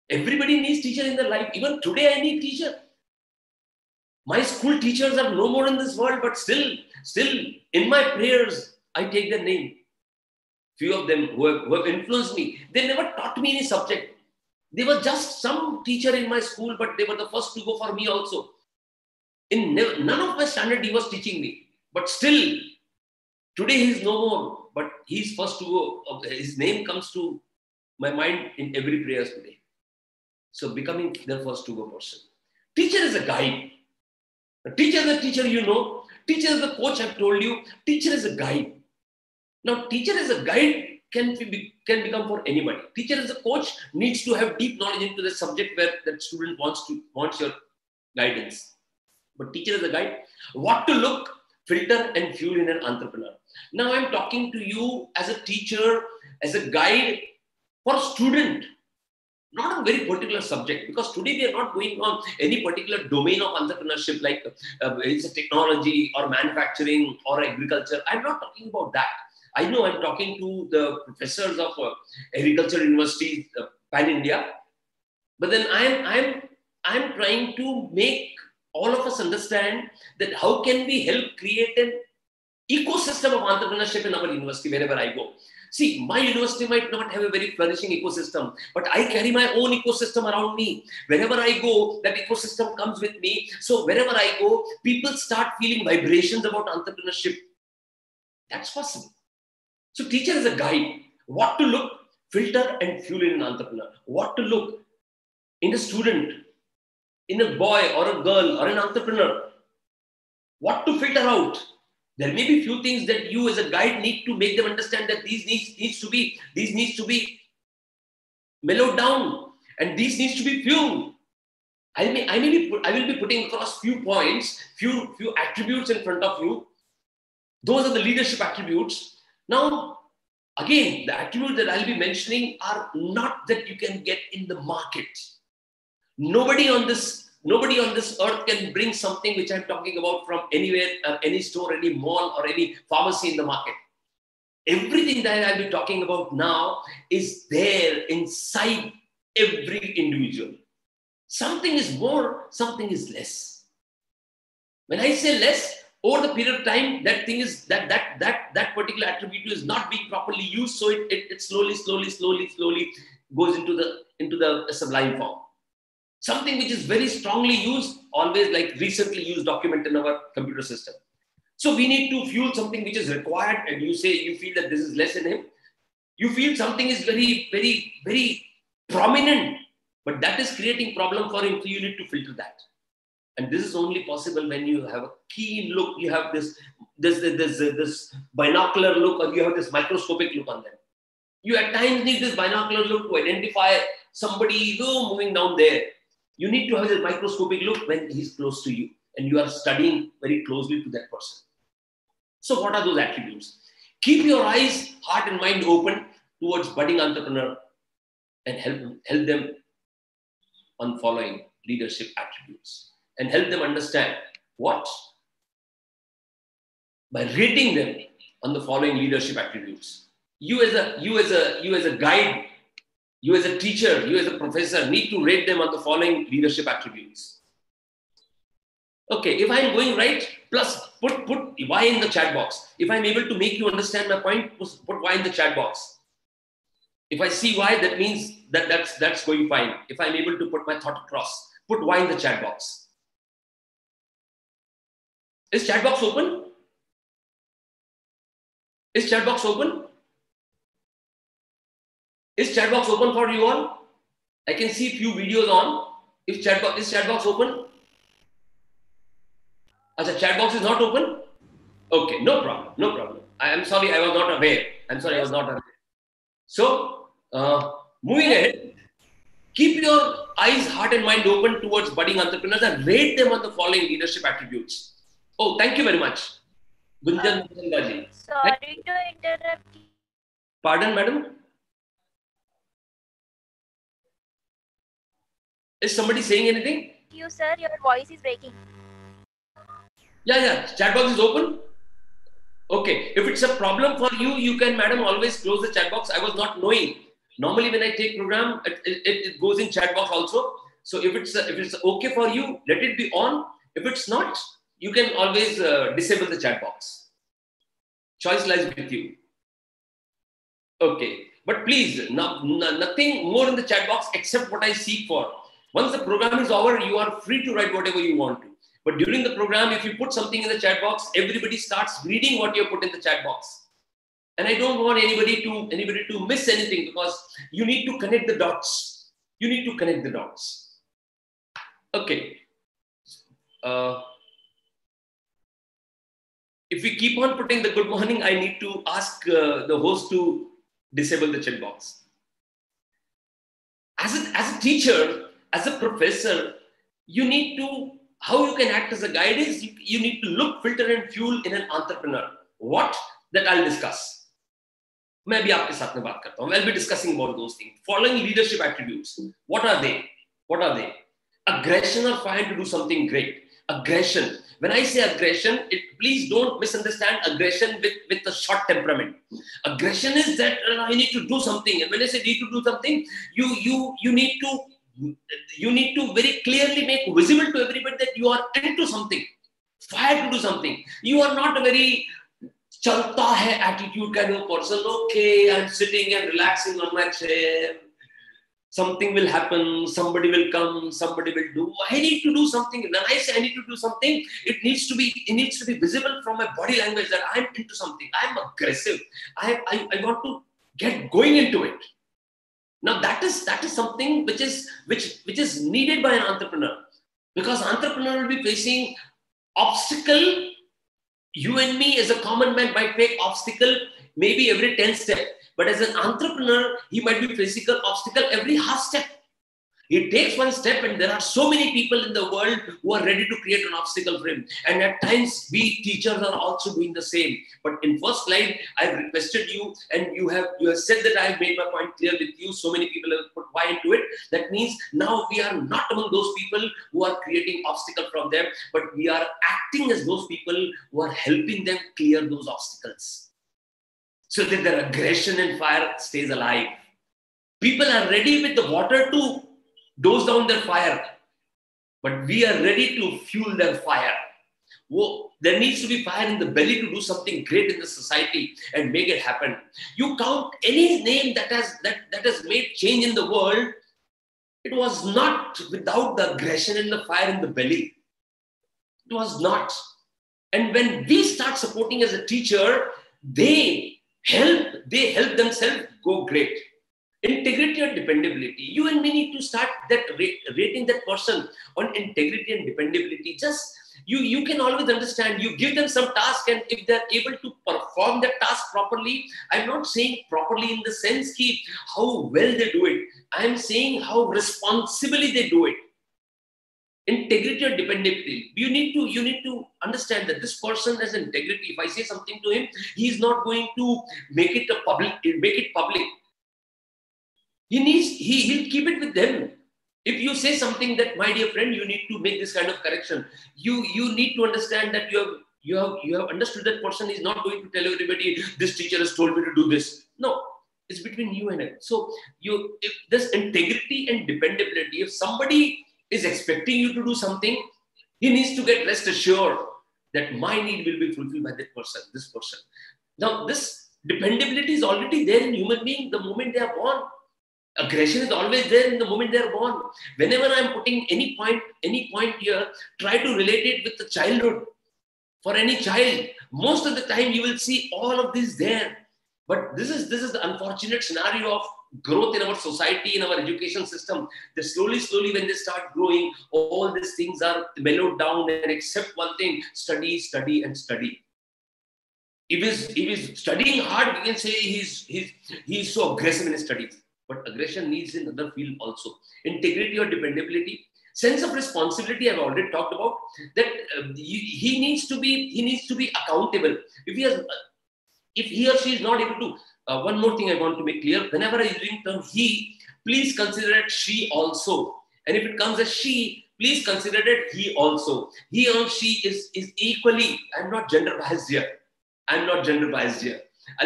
Speaker 2: Everybody needs teacher in their life. Even today, I need teacher. My school teachers are no more in this world, but still in my prayers, I take their name. Few of them who have influenced me, they never taught me any subject. They were just some teacher in my school, but they were the first to go for me also. None of my standard he was teaching me. But still, today he is no more. But he's first to go. His name comes to my mind in every prayer today. So becoming the first to go person. Teacher is a guide. A teacher is a teacher you know. Teacher is the coach I've told you. Teacher is a guide. Now, teacher as a guide can become for anybody. Teacher as a coach needs to have deep knowledge into the subject where that student wants your guidance. But teacher as a guide, what to look, filter and fuel in an entrepreneur. Now I'm talking to you as a teacher, as a guide for a student, not a very particular subject, because today we are not going on any particular domain of entrepreneurship like it's a technology or manufacturing or agriculture. I'm not talking about that. I know I'm talking to the professors of agriculture universities, pan India, but then I'm I'm trying to make all of us understand that how can we help create an ecosystem of entrepreneurship in our university wherever I go. See, my university might not have a very flourishing ecosystem, but I carry my own ecosystem around me. Wherever I go, that ecosystem comes with me. So wherever I go, people start feeling vibrations about entrepreneurship. That's possible. So teacher is a guide. What to look, filter and fuel in an entrepreneur. What to look in a student, in a boy or a girl or an entrepreneur. What to filter out. There may be few things that you as a guide need to make them understand that these needs to be mellowed down and these needs to be fueled. I will be putting across few points, few attributes in front of you. Those are the leadership attributes. Now, again, the attributes that I'll be mentioning are not that you can get in the market. Nobody on this earth can bring something which I'm talking about from anywhere, any store, any mall, or any pharmacy in the market. Everything that I'll be talking about now is there inside every individual. Something is more, something is less. When I say less, over the period of time, that thing is that particular attribute is not being properly used, so it slowly goes into the sublime form. Something which is very strongly used, always like recently used document in our computer system. So we need to fuel something which is required, and you feel that this is less in him. You feel something is very, very, very prominent, but that is creating problem for him, so you need to filter that. And this is only possible when you have a keen look, you have this binocular look, or you have this microscopic look on them. You at times need this binocular look to identify somebody moving down there. You need to have this microscopic look when he's close to you and you are studying very closely to that person. So what are those attributes? Keep your eyes, heart and mind open towards budding entrepreneur and help them on following leadership attributes and help them understand what? By rating them on the following leadership attributes. You as a guide, you as a teacher, you as a professor need to rate them on the following leadership attributes. Okay, if I'm going right, plus put why in the chat box. If I'm able to make you understand my point, put why in the chat box. If I see why, that means that's going fine. If I'm able to put my thought across, put why in the chat box. Is chat box open? Is chat box open? Is chat box open for you all? I can see few videos on. Is chat box open? As chat box is not open? Okay, no problem. I am sorry, I was not aware. So, moving ahead, keep your eyes, heart and mind open towards budding entrepreneurs and rate them on the following leadership attributes. Oh, thank you very much. Gunjan Mukesh.
Speaker 1: Sorry to interrupt.
Speaker 2: Pardon, madam? Is somebody saying anything?
Speaker 1: You, sir, your voice is breaking.
Speaker 2: Yeah. Chat box is open. Okay. If it's a problem for you, you can, madam, always close the chat box. I was not knowing. Normally, when I take program, it goes in chat box also. So if it's okay for you, let it be on. If it's not, you can always disable the chat box. Choice lies with you. Okay. But please, nothing more in the chat box except what I seek for. Once the program is over, you are free to write whatever you want to. But during the program, if you put something in the chat box, everybody starts reading what you put in the chat box. And I don't want anybody to miss anything, because you need to connect the dots. Okay. If we keep on putting the good morning, I need to ask the host to disable the chat box. As a teacher, as a professor, how you can act as a guide is you need to look, filter and fuel in an entrepreneur. What? That I'll discuss. I'll be discussing about those things. Following leadership attributes. What are they? Aggression or fire to do something great. Aggression. When I say aggression, please don't misunderstand aggression with a short temperament. Aggression is that I need to do something. And when I say need to do something, you need to you need to very clearly make visible to everybody that you are into something, fire to do something. You are not a very chalta hai attitude kind of person. Okay, I'm sitting and relaxing on my chair. Something will happen, somebody will come, somebody will do. I need to do something. When I say I need to do something, it needs to be visible from my body language that I'm into something. I'm aggressive. I want to get going into it. Now that is something which is needed by an entrepreneur, because entrepreneur will be facing obstacle. You and me as a common man might face obstacle maybe every 10 steps. But as an entrepreneur, he might be facing an obstacle every half step. He takes one step, and there are so many people in the world who are ready to create an obstacle for him. And at times, we teachers are also doing the same. But in first slide, I've requested you, and you have said that I've made my point clear with you. So many people have put why into it. That means now we are not among those people who are creating obstacle from them, but we are acting as those people who are helping them clear those obstacles, so that their aggression and fire stays alive. People are ready with the water to dose down their fire, but we are ready to fuel their fire. Whoa, there needs to be fire in the belly to do something great in the society and make it happen. You count any name that has made change in the world, it was not without the aggression and the fire in the belly. It was not. And when we start supporting as a teacher, they help themselves go great. Integrity and dependability. You and me need to start that rating that person on integrity and dependability. Just you can always understand. You give them some task, and if they're able to perform that task properly, I'm not saying properly in the sense that how well they do it. I'm saying how responsibly they do it. Integrity and dependability. You need to understand that this person has integrity. If I say something to him, he's not going to make it public. He'll keep it with them. If you say something that, my dear friend, you need to make this kind of correction, you need to understand that you have understood that person is not going to tell everybody, this teacher has told me to do this. No, it's between you and him. So if this integrity and dependability, if somebody is expecting you to do something, he needs to get rest assured that my need will be fulfilled by this person. Now, this dependability is already there in human beings the moment they are born. Aggression is always there in the moment they are born. Whenever I'm putting any point here, try to relate it with the childhood. For any child, most of the time you will see all of this there. But this is the unfortunate scenario of growth in our society, in our education system. That slowly, when they start growing, all these things are mellowed down, and except one thing: study, and study. If he's studying hard, we can say he's so aggressive in his studies. But aggression needs in other field also. Integrity or dependability. Sense of responsibility, I've already talked about. That he needs to be accountable. If he or she is not able to, one more thing I want to make clear, whenever I use the term he, please consider it she also. And if it comes as she, please consider it he also. He or she is equally, I'm not gender biased here. I'll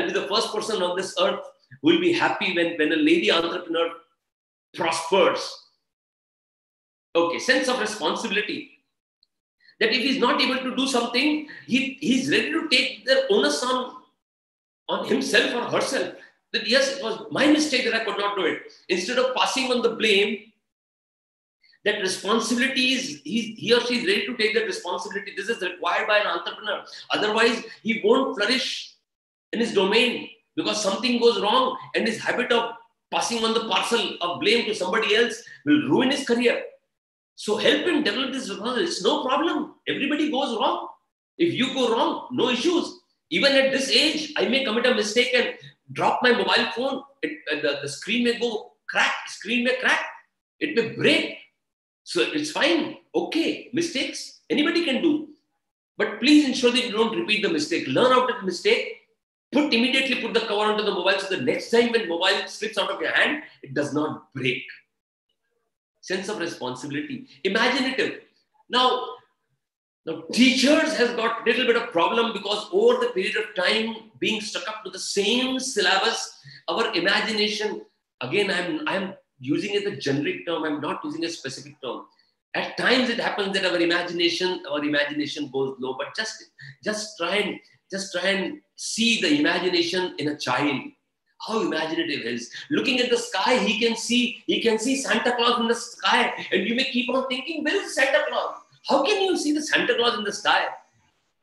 Speaker 2: be the first person on this earth who will be happy when a lady entrepreneur prospers. Okay, sense of responsibility. That if he's not able to do something, he's ready to take the onus on himself or herself. That yes, it was my mistake that I could not do it. Instead of passing on the blame, that responsibility is, he or she is ready to take that responsibility. This is required by an entrepreneur. Otherwise, he won't flourish in his domain, because something goes wrong and his habit of passing on the parcel of blame to somebody else will ruin his career. So help him develop this. It's no problem. Everybody goes wrong. If you go wrong, no issues. Even at this age, I may commit a mistake and drop my mobile phone. The screen may go crack. It may break. So it's fine. Okay, mistakes, anybody can do. But please ensure that you don't repeat the mistake. Learn out of the mistake. Immediately put the cover onto the mobile, so the next time when mobile slips out of your hand, it does not break. Sense of responsibility. Imaginative. Now teachers has got a little bit of problem, because over the period of time being stuck up to the same syllabus, our imagination, again, I'm using it a generic term. I'm not using a specific term. At times it happens that our imagination goes low, but just try and see the imagination in a child. How imaginative he is. Looking at the sky, he can see Santa Claus in the sky, and you may keep on thinking, where is Santa Claus? How can you see the Santa Claus in the sky?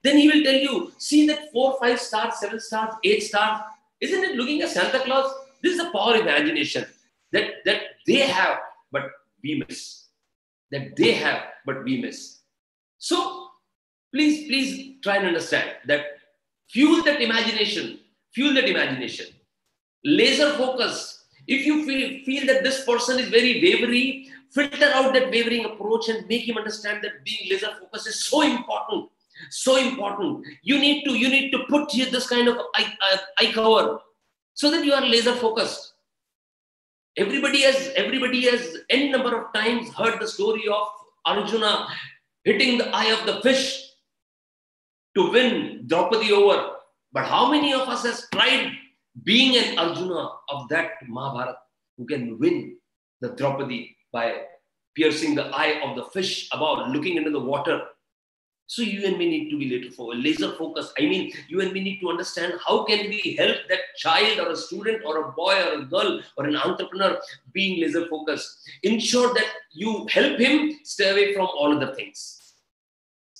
Speaker 2: Then he will tell you, see that 4, 5 stars, 7 stars, 8 stars. Isn't it looking at Santa Claus? This is the power of imagination that they have, but we miss. That they have, but we miss. So please try and understand that fuel that imagination. Laser focus. If you feel that this person is very wavery, filter out that wavering approach and make him understand that being laser focused is so important. So important. You need to put here this kind of eye cover so that you are laser focused. Everybody has n number of times heard the story of Arjuna hitting the eye of the fish to win Draupadi over. But how many of us has tried being an Arjuna of that Mahabharata who can win the Draupadi by piercing the eye of the fish above, looking into the water? So you and me need to be laser focused. I mean, you and me need to understand how can we help that child or a student or a boy or a girl or an entrepreneur being laser focused. Ensure that you help him stay away from all other things.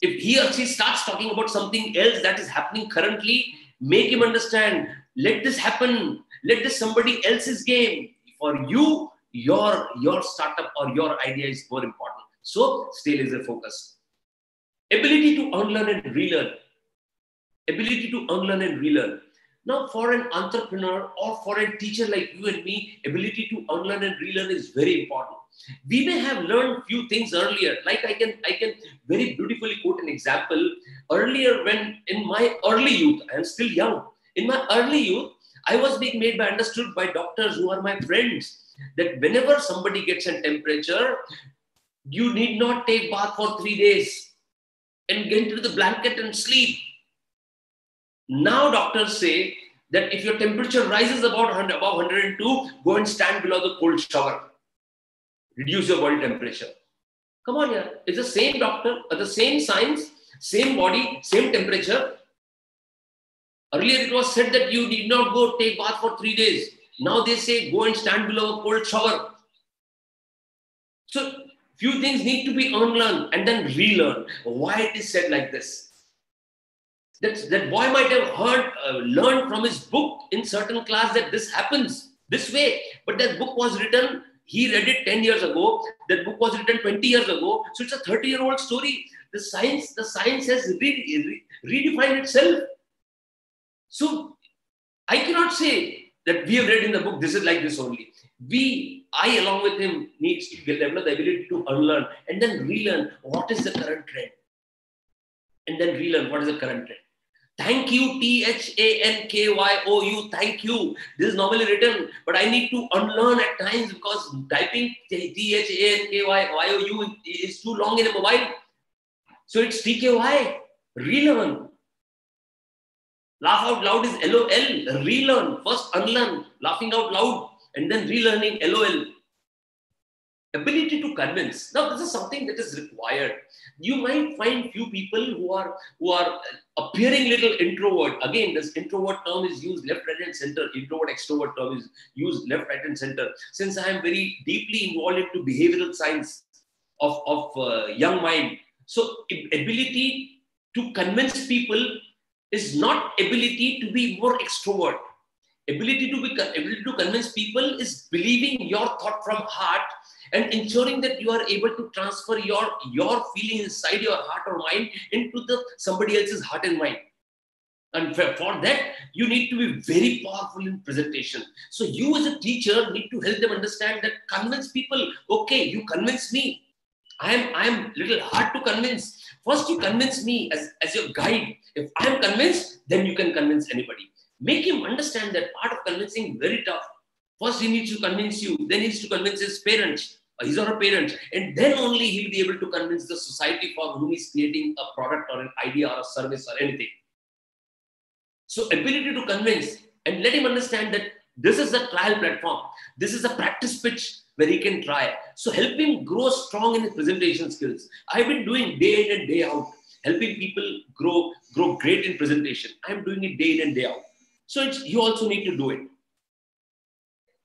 Speaker 2: If he or she starts talking about something else that is happening currently, make him understand, let this happen. Let this somebody else's game. For you, your startup or your idea is more important. So stay laser focused. Ability to unlearn and relearn. Now, for an entrepreneur or for a teacher like you and me, ability to unlearn and relearn is very important. We may have learned few things earlier. Like I can very beautifully quote an example. Earlier, when in my early youth, I am still young. In my early youth, I was being understood by doctors who are my friends that whenever somebody gets a temperature, you need not take bath for 3 days and get into the blanket and sleep. Now doctors say that if your temperature rises above 102, go and stand below the cold shower. Reduce your body temperature. Come on here. It's the same doctor, the same science, same body, same temperature. Earlier it was said that you need not go take bath for 3 days. Now they say go and stand below a cold shower. So few things need to be unlearned and then relearn. Why it is said like this? That boy might have learned from his book in certain class that this happens this way. But that book was written, he read it 10 years ago. That book was written 20 years ago. So it's a 30-year-old story. The science has redefined itself. So I cannot say that we have read in the book, this is like this only. I along with him needs to develop the ability to unlearn and then relearn what is the current trend. And then relearn what is the current trend. Thank you, THANKYOU, thank you. This is normally written, but I need to unlearn at times because typing THANKYOU is too long in a mobile. So it's TKY, relearn. Laugh out loud is LOL, relearn. First unlearn, laughing out loud, and then relearning LOL. Ability to convince. Now, this is something that is required. You might find few people who are appearing little introvert. Again, this introvert term is used left, right, and center. Introvert, extrovert term is used left, right, and center. Since I am very deeply involved into behavioral science of young mind, so ability to convince people is not ability to be more extrovert. Ability to convince people is believing your thought from heart and ensuring that you are able to transfer your feeling inside your heart or mind into somebody else's heart and mind. And for that, you need to be very powerful in presentation. So you as a teacher need to help them understand that convince people, okay, you convince me. I am little hard to convince. First, you convince me as your guide. If I am convinced, then you can convince anybody. Make him understand that part of convincing very tough. First, he needs to convince you. Then he needs to convince his parents, his or her parents. And then only he'll be able to convince the society for whom he's creating a product or an idea or a service or anything. So ability to convince and let him understand that this is a trial platform. This is a practice pitch where he can try. So help him grow strong in his presentation skills. I've been doing day in and day out, helping people grow great in presentation. I'm doing it day in and day out. So you also need to do it.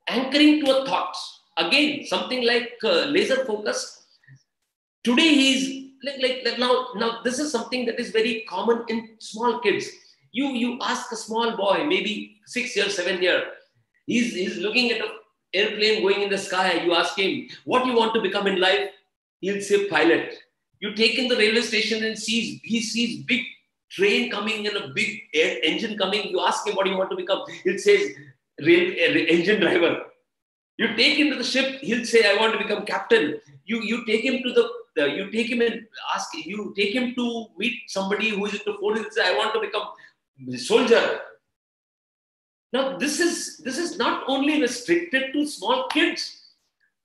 Speaker 2: Anchoring to a thought. Again, something like laser focus. Today he's like now this is something that is very common in small kids. You ask a small boy, maybe 6 years, 7 years, he's looking at an airplane going in the sky. You ask him, what do you want to become in life? He'll say pilot. You take him to the railway station and he sees big train coming and a big engine coming. You ask him, what do you want to become? He'll say engine driver. You take him to the ship, he'll say, I want to become captain. You take him to you take him and you take him to meet somebody who is into force, he'll say, I want to become a soldier. Now, this is not only restricted to small kids.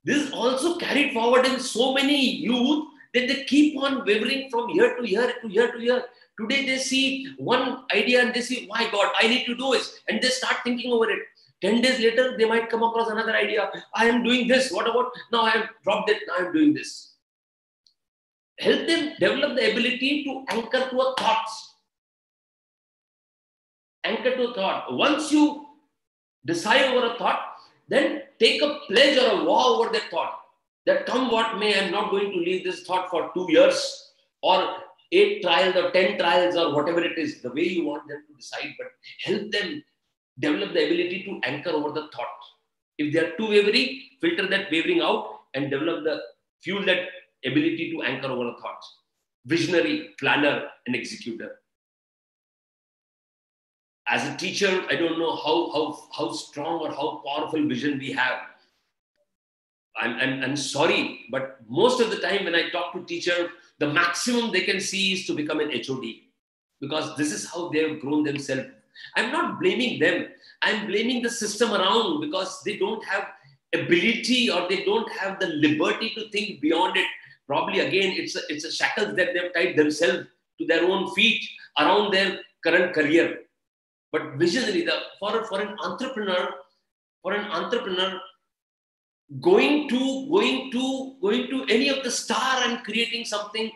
Speaker 2: This is also carried forward in so many youth that they keep on wavering from year to year to year to year. Today they see one idea and they say, my God, I need to do this. And they start thinking over it. 10 days later, they might come across another idea. I am doing this. What about now? I have dropped it. Now I am doing this. Help them develop the ability to anchor to a thought. Anchor to a thought. Once you decide over a thought, then take a pledge or a vow over that thought. That come what may, I am not going to leave this thought for 2 years or 8 trials or 10 trials or whatever it is, the way you want them to decide, but help them develop the ability to anchor over the thought. If they are too wavering, filter that wavering out and fuel that ability to anchor over a thought. Visionary, planner, and executor. As a teacher, I don't know how strong or how powerful vision we have. I'm sorry, but most of the time when I talk to teachers, the maximum they can see is to become an HOD, because this is how they have grown themselves. I'm not blaming them. I'm blaming the system around, because they don't have ability or they don't have the liberty to think beyond it. Probably again, it's a shackles that they've tied themselves to their own feet around their current career. But visionary, for an entrepreneur, going to any of the star and creating something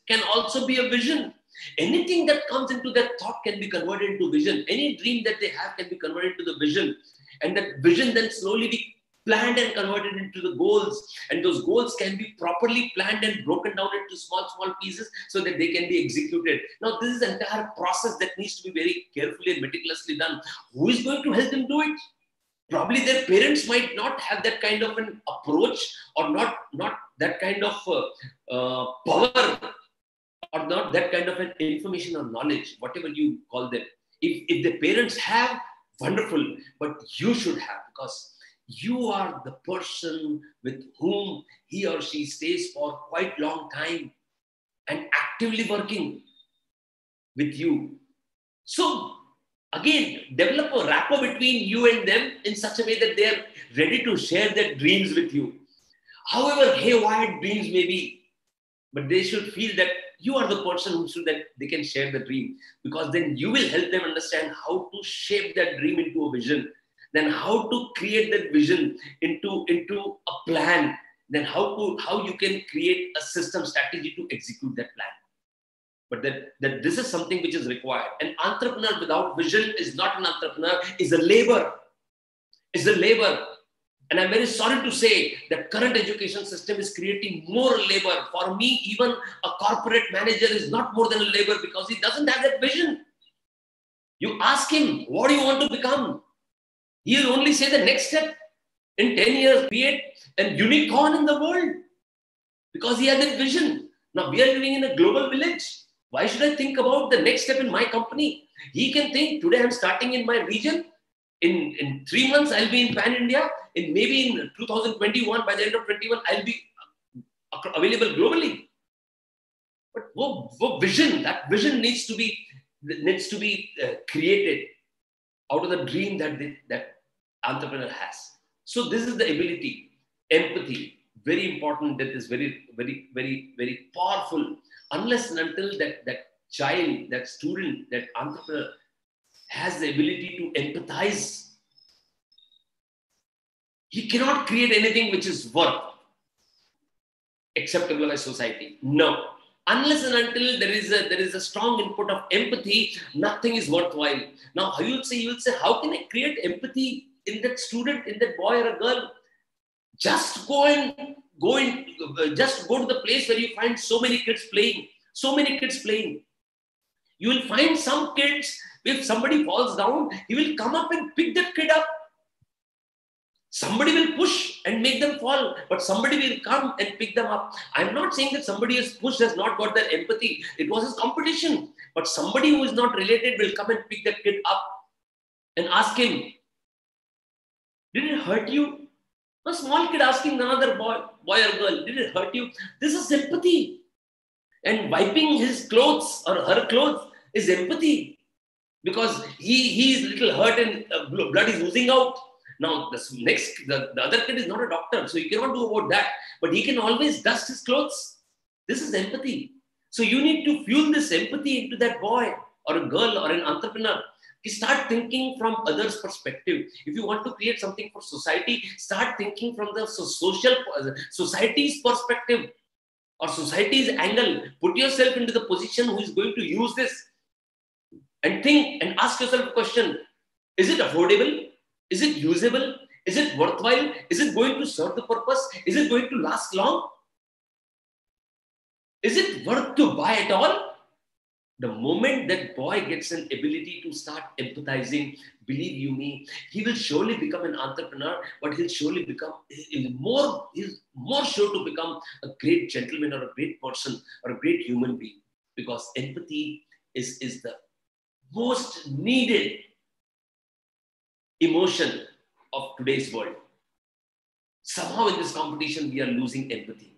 Speaker 2: can also be a vision. Anything that comes into that thought can be converted into vision. Any dream that they have can be converted into the vision. And that vision then slowly be planned and converted into the goals. And those goals can be properly planned and broken down into small pieces so that they can be executed. Now, this is an entire process that needs to be very carefully and meticulously done. Who is going to help them do it? Probably their parents might not have that kind of an approach, or not that kind of power, or not that kind of an information or knowledge, whatever you call them. If the parents have, wonderful, but you should have, because you are the person with whom he or she stays for quite long time and actively working with you. So again, develop a rapport between you and them in such a way that they are ready to share their dreams with you. However haywire dreams may be, but they should feel that you are the person that they can share the dream, because then you will help them understand how to shape that dream into a vision, then how to create that vision into a plan, then how you can create a system strategy to execute that plan. But that this is something which is required. An entrepreneur without vision is not an entrepreneur, is a labor. And I'm very sorry to say that current education system is creating more labor. For me, even a corporate manager is not more than a labor, because he doesn't have that vision. You ask him, what do you want to become? He'll only say the next step. In 10 years, create a unicorn in the world, because he has that vision. Now we are living in a global village. Why should I think about the next step in my company? He can think, today I'm starting in my region. In 3 months, I'll be in Pan India. Maybe in 2021, by the end of 21, I'll be available globally. But what vision? That vision needs to be created out of the dream that entrepreneur has. So this is the ability, empathy, very important. That is very, very, very, very powerful. Unless and until that child, that student, that entrepreneur has the ability to empathize He cannot create anything which is worth acceptable by society. No. Unless and until there is a strong input of empathy, nothing is worthwhile. Now, you will say, how can I create empathy in that student, in that boy or a girl? Just just go to the place where you find so many kids playing. So many kids playing. You will find some kids, if somebody falls down, he will come up and pick that kid up. Somebody will push and make them fall, but somebody will come and pick them up. I'm not saying that somebody has pushed has not got that empathy. It was his competition. But somebody who is not related will come and pick that kid up and ask him, did it hurt you? A small kid asking another boy or girl, did it hurt you? This is empathy. And wiping his clothes or her clothes is empathy. Because he is little hurt and blood is oozing out. Now, the other kid is not a doctor, so you cannot do about that. But he can always dust his clothes. This is empathy. So you need to fuel this empathy into that boy or a girl or an entrepreneur. You start thinking from others' perspective. If you want to create something for society, start thinking from the society's perspective or society's angle. Put yourself into the position who is going to use this. And think and ask yourself a question. Is it affordable? Is it usable? Is it worthwhile? Is it going to serve the purpose? Is it going to last long? Is it worth to buy at all? The moment that boy gets an ability to start empathizing, believe you me, he will surely become an entrepreneur, but he'll more sure to become a great gentleman or a great person or a great human being. Because empathy is the most needed emotion of today's world. Somehow in this competition, we are losing empathy.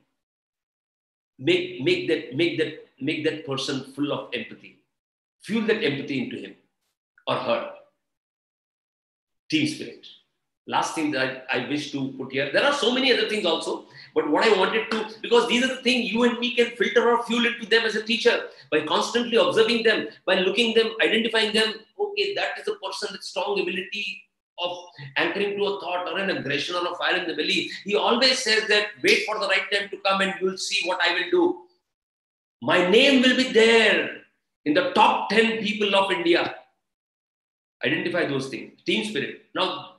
Speaker 2: Make that person full of empathy. Fuel that empathy into him or her. Team spirit. Last thing that I wish to put here. There are so many other things also, but what I wanted to, because these are the things you and me can filter or fuel into them as a teacher by constantly observing them, by looking them, identifying them. Okay, that is a person with strong ability of anchoring to a thought or an aggression or a fire in the belly. He always says that wait for the right time to come and you'll see what I will do. My name will be there in the top 10 people of India. Identify those things. Team spirit. Now,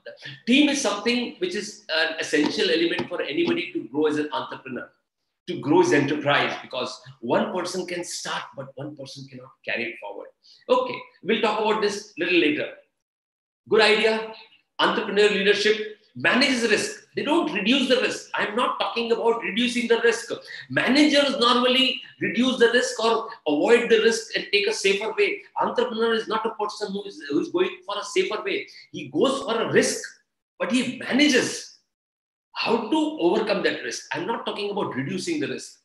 Speaker 2: team is something which is an essential element for anybody to grow as an entrepreneur, to grow his enterprise, because one person can start, but one person cannot carry it forward. Okay, we'll talk about this a little later. Good idea. Entrepreneur leadership manages risk. They don't reduce the risk. I'm not talking about reducing the risk. Managers normally reduce the risk or avoid the risk and take a safer way. Entrepreneur is not a person who is going for a safer way. He goes for a risk, but he manages how to overcome that risk. I'm not talking about reducing the risk.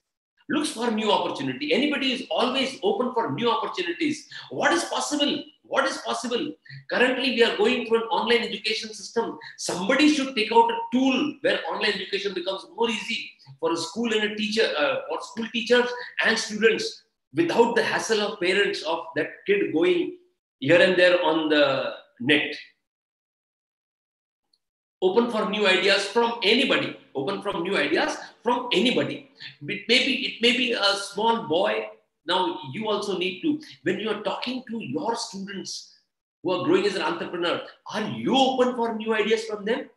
Speaker 2: Looks for new opportunity. Anybody is always open for new opportunities. What is possible? What is possible? Currently, we are going through an online education system. Somebody should take out a tool where online education becomes more easy for a school and a teacher, or school teachers and students, without the hassle of parents of that kid going here and there on the net. Open for new ideas from anybody. Open from new ideas from anybody. It may be a small boy. Now, you also need to, when you are talking to your students who are growing as an entrepreneur, are you open for new ideas from them?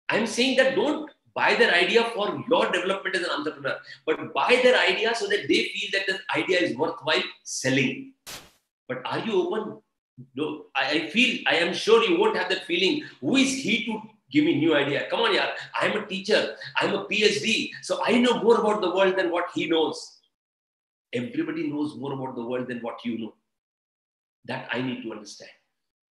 Speaker 2: I'm saying that don't buy their idea for your development as an entrepreneur, but buy their idea so that they feel that the idea is worthwhile selling. But are you open? No, I am sure you won't have that feeling. Who is he to give me new idea? Come on, yaar. I'm a teacher. I'm a PhD. So I know more about the world than what he knows. Everybody knows more about the world than what you know. That I need to understand.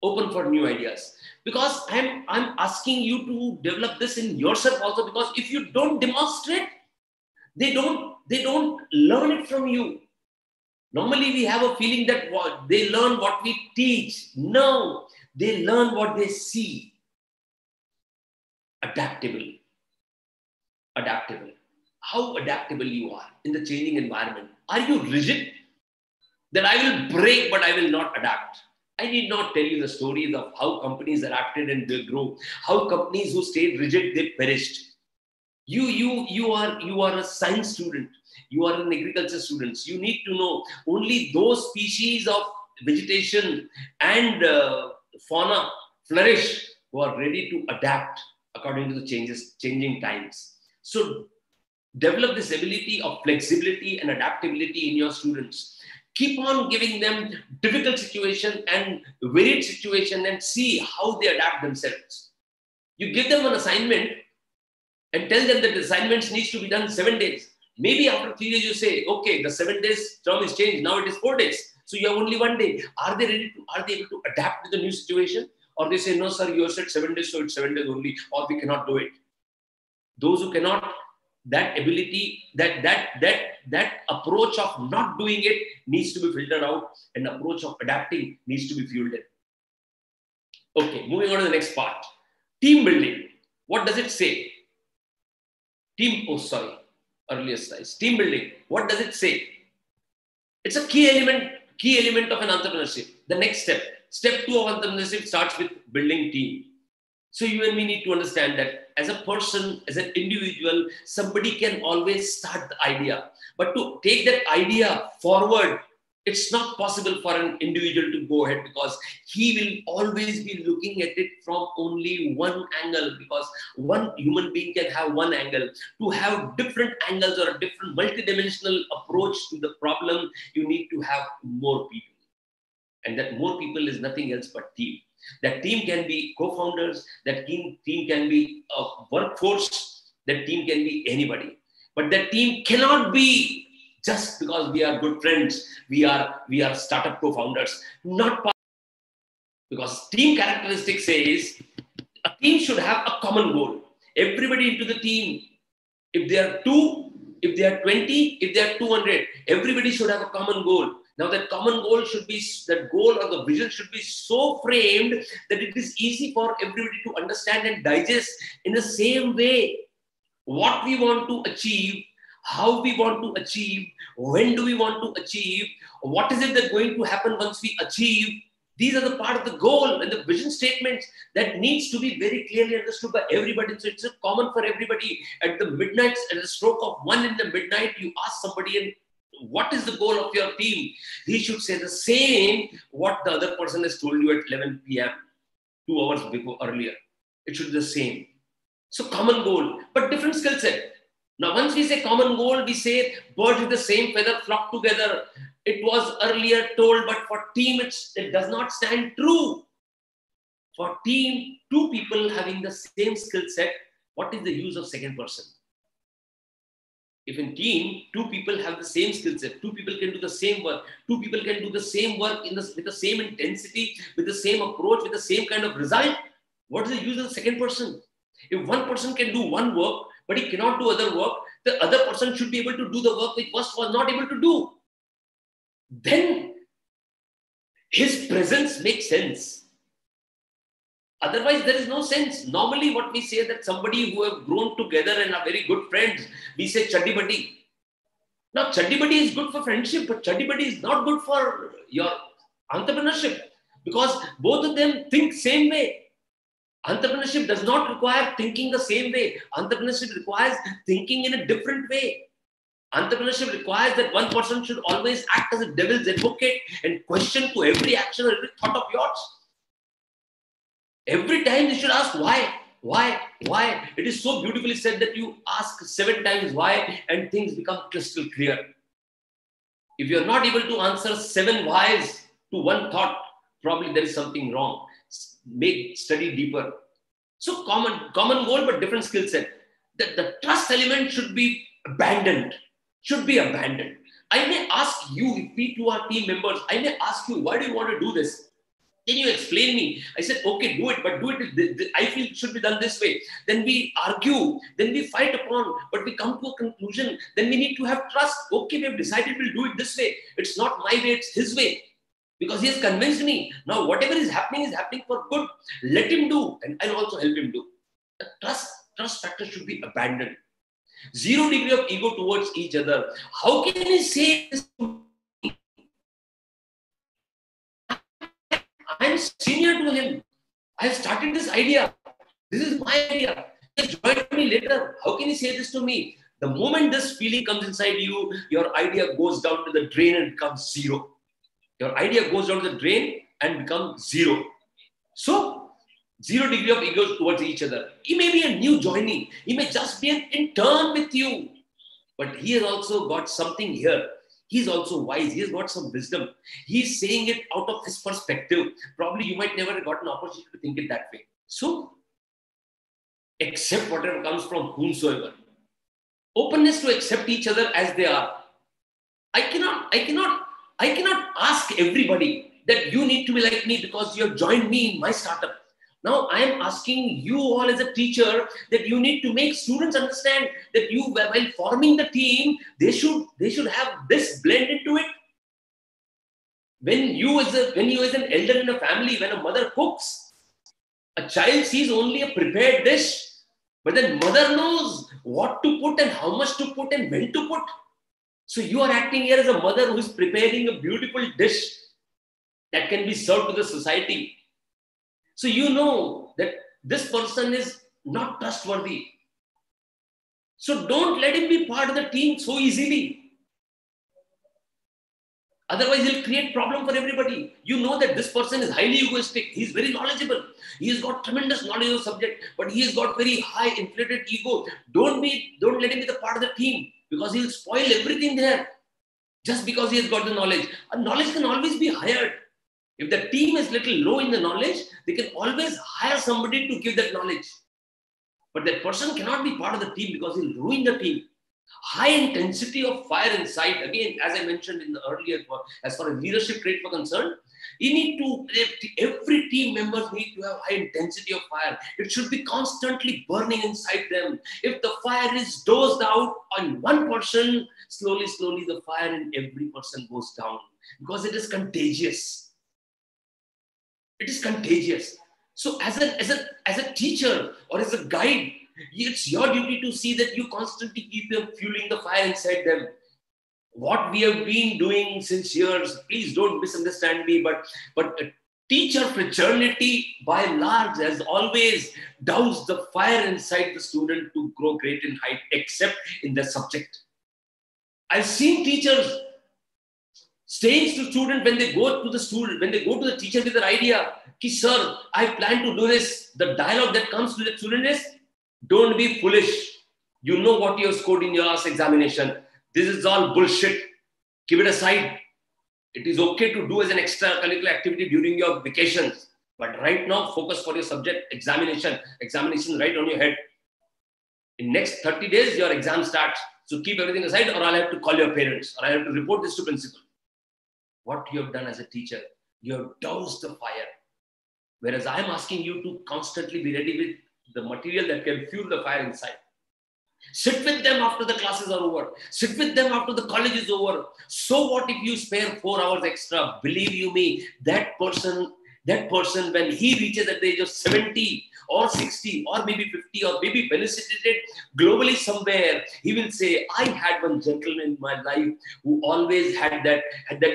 Speaker 2: Open for new ideas. Because I'm asking you to develop this in yourself also, because if you don't demonstrate, they don't learn it from you. Normally we have a feeling that they learn what we teach. No, they learn what they see. Adaptable. How adaptable you are in the changing environment. Are you rigid? That I will break, but I will not adapt. I need not tell you the stories of how companies adapted and they grew, how companies who stayed rigid, they perished. You are a science student. You are an agriculture student. You need to know only those species of vegetation and fauna flourish who are ready to adapt according to the changing times. So develop this ability of flexibility and adaptability in your students. Keep on giving them difficult situation and varied situation and see how they adapt themselves. You give them an assignment and tell them that the assignments needs to be done 7 days. Maybe after 3 days you say, okay, the 7 days term is changed. Now it is 4 days. So you have only 1 day. Are they able to adapt to the new situation? Or they say, no, sir, you have said 7 days, so it's 7 days only, or we cannot do it. Those who cannot, that ability, that approach of not doing it needs to be filtered out, and the approach of adapting needs to be fueled in. Okay, moving on to the next part. Team building. What does it say? Earlier slides. Team building. What does it say? It's a key element of an entrepreneurship. The next step 2 of entrepreneurship starts with building team. So you and me need to understand that as a person, as an individual, somebody can always start the idea. But to take that idea forward, it's not possible for an individual to go ahead, because he will always be looking at it from only one angle, because one human being can have one angle. To have different angles or a different multidimensional approach to the problem, you need to have more people. And that more people is nothing else but team. That team can be co-founders, that team can be a workforce, that team can be anybody. But that team cannot be just because we are good friends, we are startup co-founders. Not possible. Because team characteristic says a team should have a common goal. Everybody into the team, if they are 2, if they are 20, if they are 200, everybody should have a common goal. Now that common goal should be, that goal or the vision should be so framed that it is easy for everybody to understand and digest in the same way what we want to achieve, how we want to achieve, when do we want to achieve, what is it that's going to happen once we achieve. These are the part of the goal and the vision statements that needs to be very clearly understood by everybody. So it's common for everybody. At the midnight, at the stroke of 1 in the midnight, you ask somebody, and what is the goal of your team? He should say the same what the other person has told you at 11 p.m. 2 hours earlier. It should be the same. So common goal, but different skill set. Now, once we say common goal, we say birds with the same feather flock together. It was earlier told, but for team, it does not stand true. For team, 2 people having the same skill set, what is the use of second person? If in team, 2 people have the same skill set, 2 people can do the same work, 2 people can do the same work with the same intensity, with the same approach, with the same kind of result, what is the use of the second person? If one person can do one work, but he cannot do other work, the other person should be able to do the work which first was not able to do. Then his presence makes sense. Otherwise, there is no sense. Normally, what we say that somebody who have grown together and are very good friends, we say chaddi buddy. Now, chaddi buddy is good for friendship, but chaddi buddy is not good for your entrepreneurship, because both of them think same way. Entrepreneurship does not require thinking the same way. Entrepreneurship requires thinking in a different way. Entrepreneurship requires that one person should always act as a devil's advocate and question to every action or every thought of yours. Every time you should ask why. It is so beautifully said that you ask 7 times why and things become crystal clear. If you are not able to answer 7 whys to one thought, probably there is something wrong. Study deeper. So common goal, but different skill set. The trust element should be abandoned. I may ask you, if we 2 are team members, I may ask you, why do you want to do this? Then you explain me. I said, okay, do it, but do it. I feel it should be done this way. Then we argue. Then we fight upon, but we come to a conclusion. Then we need to have trust. Okay, we have decided we'll do it this way. It's not my way, it's his way. Because he has convinced me. Now, whatever is happening for good. Let him do, and I'll also help him do. The trust factor should be abandoned. 0 degree of ego towards each other. How can he say this? am senior to him. I have started this idea. This is my idea. He has joined me later. How can he say this to me? The moment this feeling comes inside you, your idea goes down to the drain and becomes zero. Your idea goes down to the drain and becomes zero. So, 0 degree of ego towards each other. He may be a new joinee. He may just be an intern with you. But he has also got something here. He's also wise. He has got some wisdom. He's saying it out of his perspective. Probably you might never have got an opportunity to think it that way. So, accept whatever comes from whomsoever. Openness to accept each other as they are. I cannot ask everybody that you need to be like me because you have joined me in my startup. Now I am asking you all as a teacher that you need to make students understand that you, while forming the team, they should have this blend into it. When you as an elder in a family, when a mother cooks, a child sees only a prepared dish, but then mother knows what to put and how much to put and when to put. So you are acting here as a mother who is preparing a beautiful dish that can be served to the society. So you know that this person is not trustworthy. So don't let him be part of the team so easily. Otherwise, he'll create problem for everybody. You know that this person is highly egoistic. He's very knowledgeable. He has got tremendous knowledge of the subject, but he has got very high inflated ego. Don't let him be the part of the team because he'll spoil everything there just because he has got the knowledge. And knowledge can always be hired. If the team is little low in the knowledge, they can always hire somebody to give that knowledge. But that person cannot be part of the team because he'll ruin the team. High intensity of fire inside. Again, as I mentioned in the earlier, as far as leadership traits were concerned, every team members need to have high intensity of fire. It should be constantly burning inside them. If the fire is dosed out on one person, slowly the fire in every person goes down because it is contagious. It is contagious. So as a teacher or as a guide, it's your duty to see that you constantly keep fueling the fire inside them. What we have been doing since years, please don't misunderstand me, but a teacher fraternity by and large has always doused the fire inside the student to grow great in height, except in their subject. I've seen teachers saying to student when they go to the teacher with their idea, ki sir, I plan to do this. The dialogue that comes to the student is, don't be foolish. You know what you have scored in your last examination. This is all bullshit. Keep it aside. It is okay to do as an extracurricular activity during your vacations. But right now, focus for your subject examination. Examination right on your head. In next 30 days, your exam starts. So keep everything aside or I'll have to call your parents or I have to report this to principal. What you have done as a teacher, you have doused the fire. Whereas I am asking you to constantly be ready with the material that can fuel the fire inside. Sit with them after the classes are over. Sit with them after the college is over. So what if you spare 4 hours extra? Believe you me, that person, when he reaches at the age of 70 or 60 or maybe 50 or maybe felicitated globally somewhere, he will say, I had one gentleman in my life who always had that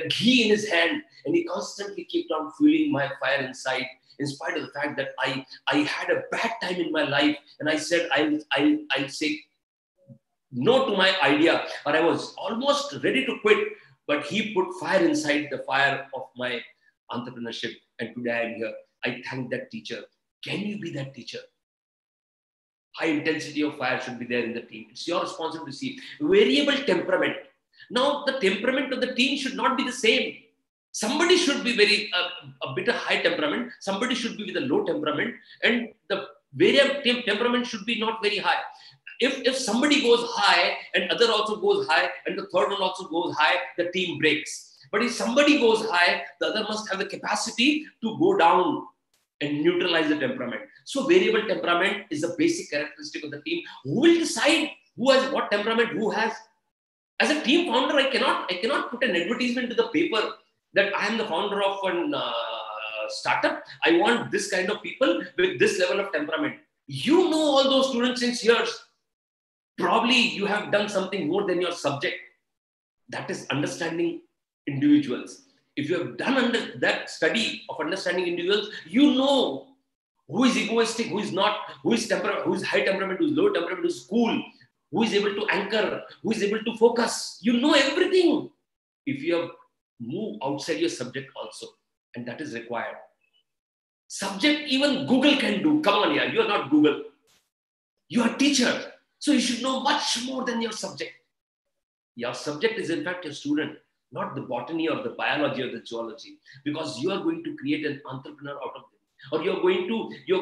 Speaker 2: ghee in his hand and he constantly kept on fueling my fire inside. In spite of the fact that I had a bad time in my life and I said, I'll say no to my idea, or I was almost ready to quit, but he put fire inside the fire of my entrepreneurship. And today I am here. I thank that teacher. Can you be that teacher? High intensity of fire should be there in the team. It's your responsibility to see. Variable temperament. Now, the temperament of the team should not be the same. Somebody should be a bit of high temperament. Somebody should be with a low temperament. And the variable temperament should be not very high. If somebody goes high and other also goes high and the third one also goes high, the team breaks. But if somebody goes high, the other must have the capacity to go down and neutralize the temperament. So variable temperament is a basic characteristic of the team. Who will decide who has what temperament, who has? As a team founder, I cannot put an advertisement to the paper that I am the founder of a startup. I want this kind of people with this level of temperament. You know all those students since years. Probably you have done something more than your subject. That is understanding individuals. If you have done under that study of understanding individuals, you know who is egoistic, who is not, who is high temperament, who is low temperament, who is cool, who is able to anchor, who is able to focus. You know everything. If you have moved outside your subject also, and that is required. Subject even Google can do. Come on, yeah, you are not Google. You are a teacher. So you should know much more than your subject. Your subject is in fact your student, not the botany or the biology or the zoology, because you are going to create an entrepreneur out of them. Or you're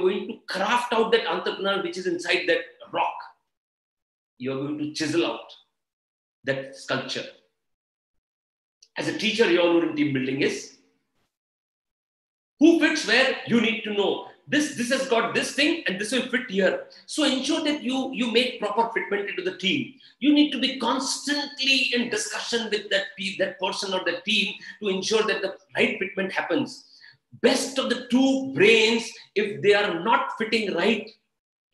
Speaker 2: going to craft out that entrepreneur which is inside that rock. You're going to chisel out that sculpture. As a teacher, your role in team building is who fits where. You need to know this has got this thing and this will fit here. So ensure that you make proper fitment into the team. You need to be constantly in discussion with that person or the team to ensure that the right fitment happens. Best of the two brains, if they are not fitting right,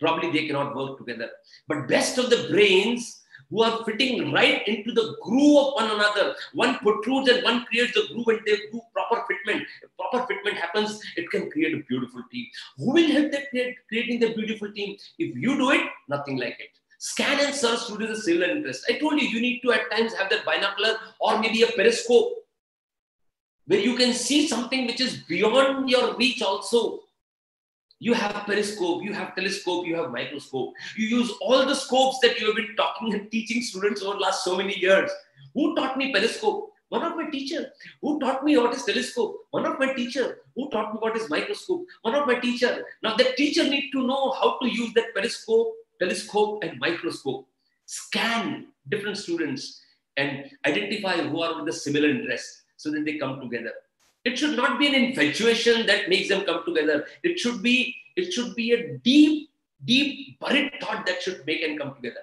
Speaker 2: probably they cannot work together. But best of the brains who are fitting right into the groove of one another, one protrudes and one creates the groove, and they do proper fitment. If proper fitment happens, it can create a beautiful team. Who will help that creating the beautiful team? If you do it, nothing like it. Scan and search students of similar interest. I told you, you need to at times have that binocular or maybe a periscope, where you can see something which is beyond your reach also. You have periscope, you have telescope, you have microscope. You use all the scopes that you have been talking and teaching students over the last so many years. Who taught me periscope? One of my teachers. Who taught me what is telescope? One of my teachers. Who taught me what is microscope? One of my teachers. Now that teacher needs to know how to use that periscope, telescope and microscope. Scan different students and identify who are with the similar interests, so that they come together. It should not be an infatuation that makes them come together. It should be a deep buried thought that should make and come together.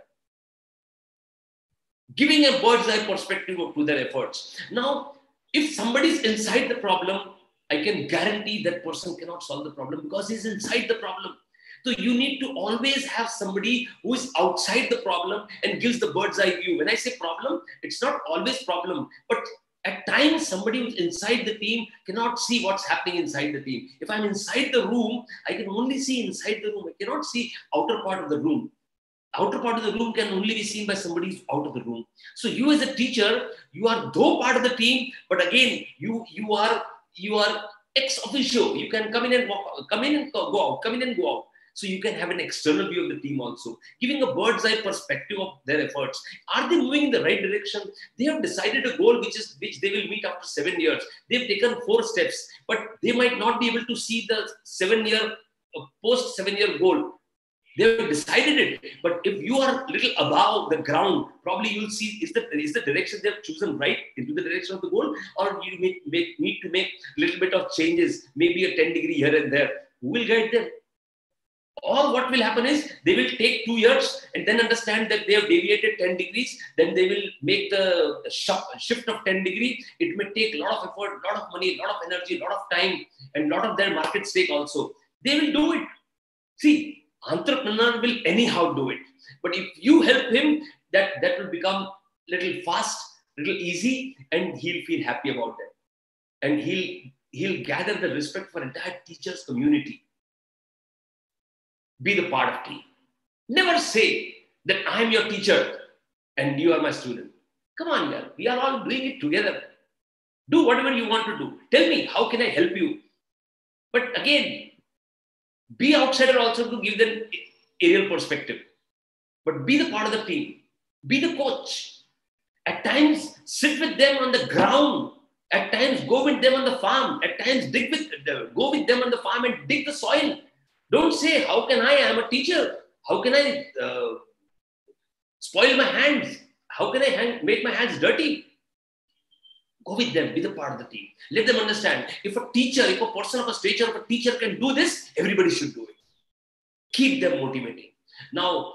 Speaker 2: Giving a bird's eye perspective to their efforts. Now, if somebody is inside the problem, I can guarantee that person cannot solve the problem because he's inside the problem. So you need to always have somebody who is outside the problem and gives the bird's eye view. When I say problem, it's not always problem, but at times, somebody who's inside the team cannot see what's happening inside the team. If I'm inside the room, I can only see inside the room. I cannot see outer part of the room. Outer part of the room can only be seen by somebody who's out of the room. So you as a teacher, you are though part of the team, but again, you are ex officio. You can come in and go out, come in and go out. So you can have an external view of the team also, giving a bird's eye perspective of their efforts. Are they moving in the right direction? They have decided a goal which they will meet after 7 years. They've taken 4 steps, but they might not be able to see the post 7 year goal. They have decided it, but if you are a little above the ground, probably you'll see is the direction they have chosen right into the direction of the goal, or you need to make a little bit of changes, maybe a 10-degree here and there. Who will guide them? Or what will happen is they will take 2 years and then understand that they have deviated 10 degrees. Then they will make the shift of 10 degrees. It may take a lot of effort, a lot of money, a lot of energy, a lot of time, and a lot of their market stake also. They will do it. See, entrepreneur will anyhow do it. But if you help him, that will become little fast, little easy, and he'll feel happy about that. And he'll gather the respect for entire teachers community. Be the part of team. Never say that I am your teacher and you are my student. Come on, girl. We are all doing it together. Do whatever you want to do. Tell me, how can I help you? But again, be outsider also to give them aerial perspective. But be the part of the team. Be the coach. At times, sit with them on the ground. At times, go with them on the farm. At times, go with them on the farm and dig the soil. Don't say, how can I am a teacher. How can I spoil my hands? How can I make my hands dirty? Go with them, be the part of the team. Let them understand. If a person of a stature of a teacher can do this, everybody should do it. Keep them motivating. Now,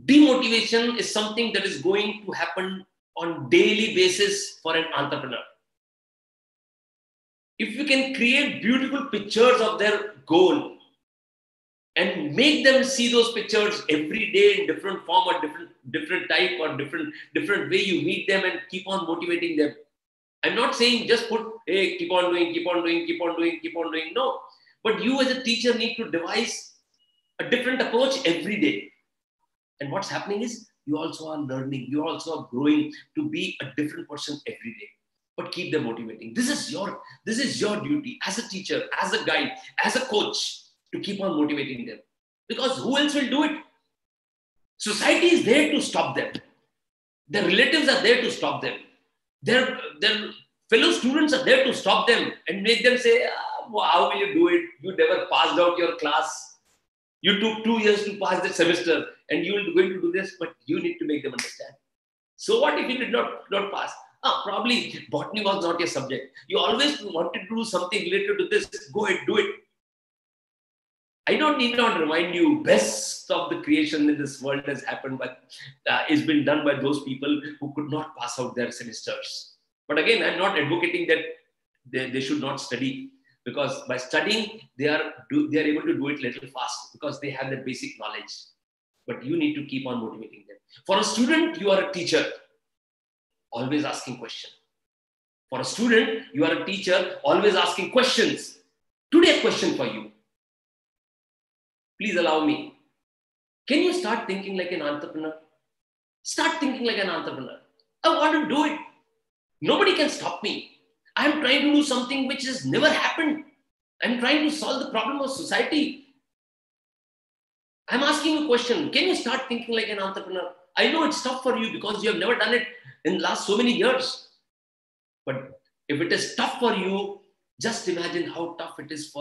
Speaker 2: demotivation is something that is going to happen on daily basis for an entrepreneur. If you can create beautiful pictures of their goal, and make them see those pictures every day in different form or different type or different way you meet them and keep on motivating them. I'm not saying just put, hey, keep on doing, keep on doing, keep on doing, keep on doing. No. But you as a teacher need to devise a different approach every day. And what's happening is you also are learning, you also are growing to be a different person every day. But keep them motivating. This is your duty as a teacher, as a guide, as a coach, to keep on motivating them. Because who else will do it? Society is there to stop them. Their relatives are there to stop them. Their fellow students are there to stop them and make them say, how will you do it? You never passed out your class. You took 2 years to pass the semester and you will going to do this, but you need to make them understand. So what if you did not pass? Probably botany was not your subject. You always wanted to do something related to this. Go ahead, do it. I need not remind you, best of the creation in this world has happened, but it's been done by those people who could not pass out their semesters. But again, I'm not advocating that they should not study, because by studying, they are able to do it a little fast because they have the basic knowledge. But you need to keep on motivating them. For a student, you are a teacher, always asking questions. For a student, you are a teacher, always asking questions. Today, a question for you. Please allow me. Can you start thinking like an entrepreneur? Start thinking like an entrepreneur. I want to do it. Nobody can stop me. I'm trying to do something which has never happened. I'm trying to solve the problem of society. I'm asking you a question. Can you start thinking like an entrepreneur? I know it's tough for you because you have never done it in the last so many years. But if it is tough for you, just imagine how tough it is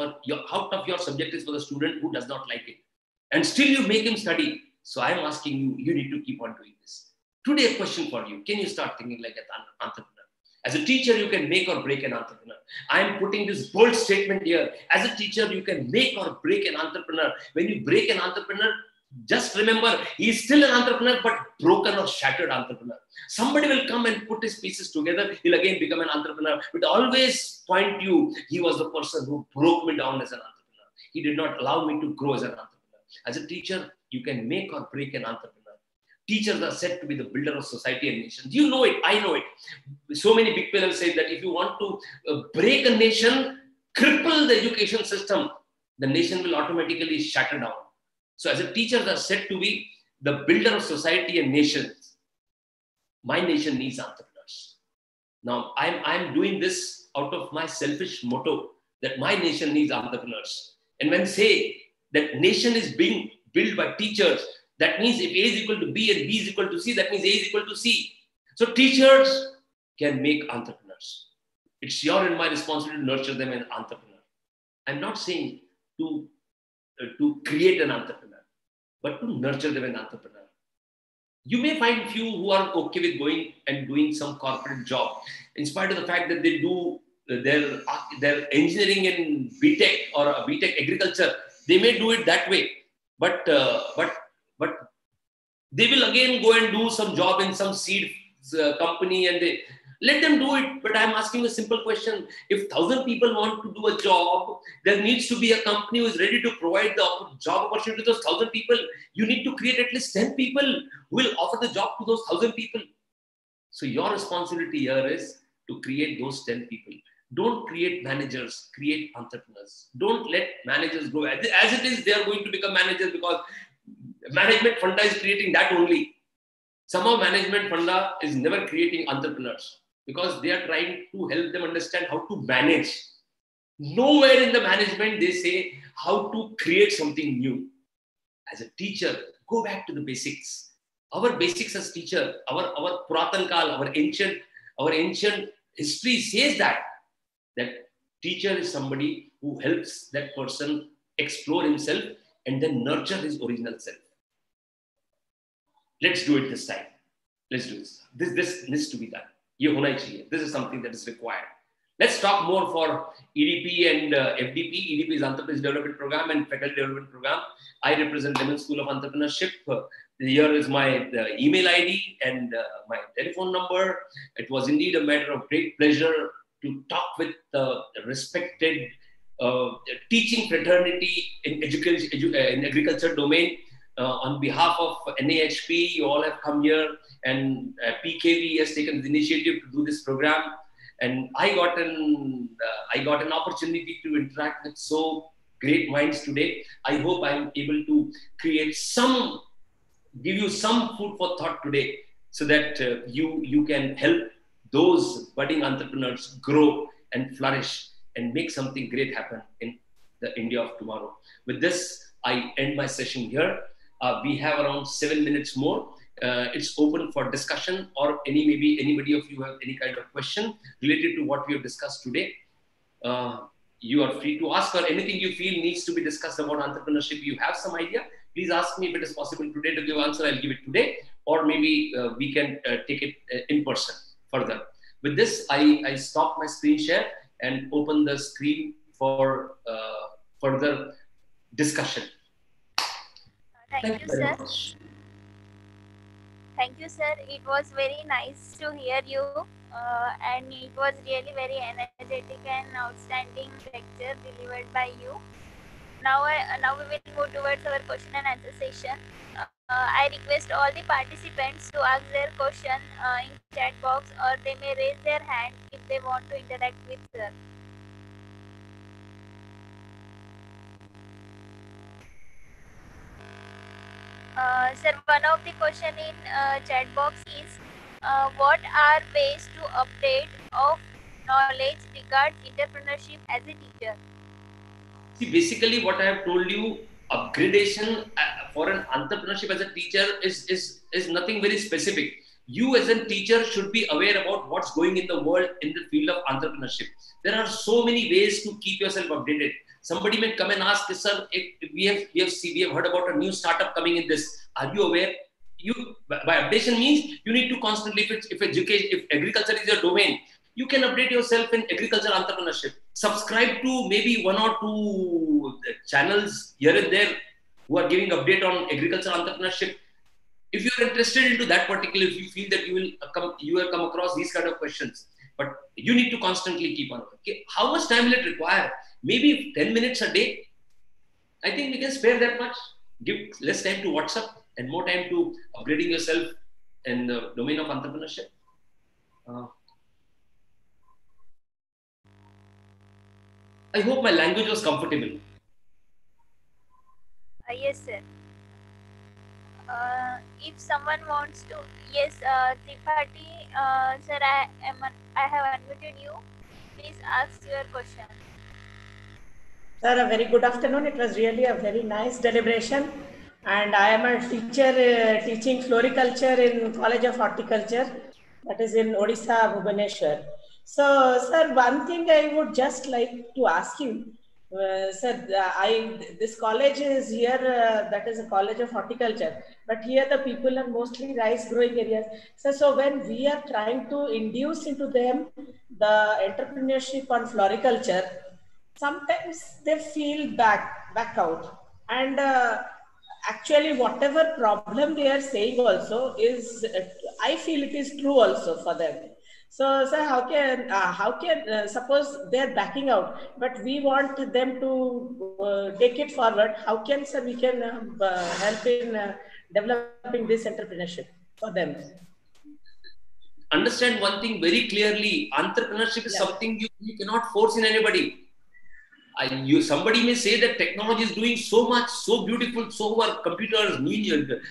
Speaker 2: how tough your subject is for the student who does not like it. And still you make him study. So I'm asking you, you need to keep on doing this. Today, a question for you. Can you start thinking like an entrepreneur? As a teacher, you can make or break an entrepreneur. I'm putting this bold statement here. As a teacher, you can make or break an entrepreneur. When you break an entrepreneur, just remember, he is still an entrepreneur, but broken or shattered entrepreneur. Somebody will come and put his pieces together. He'll again become an entrepreneur. But always point you, he was the person who broke me down as an entrepreneur. He did not allow me to grow as an entrepreneur. As a teacher, you can make or break an entrepreneur. Teachers are said to be the builder of society and nations. You know it. I know it. So many big people say that if you want to break a nation, cripple the education system, the nation will automatically shatter down. So as a teacher, they are said to be the builder of society and nations. My nation needs entrepreneurs. Now, I'm doing this out of my selfish motto that my nation needs entrepreneurs. And when say that nation is being built by teachers, that means if A is equal to B and B is equal to C, that means A is equal to C. So teachers can make entrepreneurs. It's your and my responsibility to nurture them as an entrepreneur. I'm not saying to create an entrepreneur, but to nurture them as an entrepreneur. You may find few who are okay with going and doing some corporate job, in spite of the fact that they do their engineering in BTech or BTech agriculture. They may do it that way, but they will again go and do some job in some seed company, and they let them do it. But I'm asking a simple question. If 1,000 people want to do a job, there needs to be a company who is ready to provide the job opportunity to those 1,000 people. You need to create at least 10 people who will offer the job to those 1,000 people. So your responsibility here is to create those 10 people. Don't create managers, create entrepreneurs. Don't let managers grow. As it is, they are going to become managers because management funda is creating that only. Somehow management funda is never creating entrepreneurs because they are trying to help them understand how to manage. Nowhere in the management they say how to create something new. As a teacher, go back to the basics. Our basics as teacher, our Puratan Kal, our ancient history says that teacher is somebody who helps that person explore himself and then nurture his original self. Let's do it this time. Let's do this. This needs to be done. This is something that is required. Let's talk more for EDP and FDP. EDP is Entrepreneurship Development Program and Faculty Development Program. I represent Lemon School of Entrepreneurship. Here is my email ID and my telephone number. It was indeed a matter of great pleasure to talk with the respected teaching fraternity in agriculture domain. On behalf of NAHP, you all have come here, and PKV has taken the initiative to do this program. And I got an opportunity to interact with so great minds today. I hope I'm able to give you some food for thought today, so that you can help those budding entrepreneurs grow and flourish and make something great happen in the India of tomorrow. With this, I end my session here. We have around 7 minutes more. It's open for discussion, or maybe anybody of you have any kind of question related to what we have discussed today. You are free to ask, or anything you feel needs to be discussed about entrepreneurship. You have some idea, please ask me. If it is possible today to give answer, I'll give it today, or maybe we can take it in person further. With this, I stop my screen share and open the screen for further discussion.
Speaker 1: Thank you,
Speaker 2: very
Speaker 1: sir.
Speaker 2: much.
Speaker 1: Thank you, sir. It was very nice to hear you, and it was really very energetic and outstanding lecture delivered by you. Now we will move towards our question and answer session. I request all the participants to ask their question in chat box, or they may raise their hand if they want to interact with sir. Sir, one of the question in chat box is, what are ways to update of knowledge regards entrepreneurship as a teacher?
Speaker 2: See, basically what I have told you, upgradation for an entrepreneurship as a teacher is nothing very specific. You as a teacher should be aware about what's going in the world in the field of entrepreneurship. There are so many ways to keep yourself updated. Somebody may come and ask, sir, if we have heard about a new startup coming in this. Are you aware? You, by updation means you need to constantly, if agriculture is your domain, you can update yourself in agriculture entrepreneurship. Subscribe to maybe 1 or 2 channels here and there who are giving update on agriculture entrepreneurship. If you are interested into that particular, if you feel that you will come across these kind of questions, but you need to constantly keep on. Okay, how much time will it require? Maybe 10 minutes a day. I think we can spare that much. Give less time to WhatsApp and more time to upgrading yourself in the domain of entrepreneurship. I hope my language was comfortable.
Speaker 1: Yes, sir. If someone wants to, yes, Tripathi, sir, I have unmuted you. Please ask your question.
Speaker 4: Sir, a very good afternoon. It was really a very nice deliberation. And I am a teacher teaching floriculture in College of Horticulture, that is in Odisha, Bhubaneswar. So, sir, one thing I would just like to ask you, sir, this college is here, that is a College of Horticulture, but here the people are mostly rice growing areas. So when we are trying to induce into them the entrepreneurship on floriculture, sometimes they feel back out, and actually whatever problem they are saying also is, I feel it is true also for them. So, sir, how can suppose they are backing out, but we want them to take it forward? How can, sir, we can help in developing this entrepreneurship for them?
Speaker 2: Understand one thing very clearly: entrepreneurship is something you cannot force in anybody. Somebody may say that technology is doing so much, so beautiful, so our computers,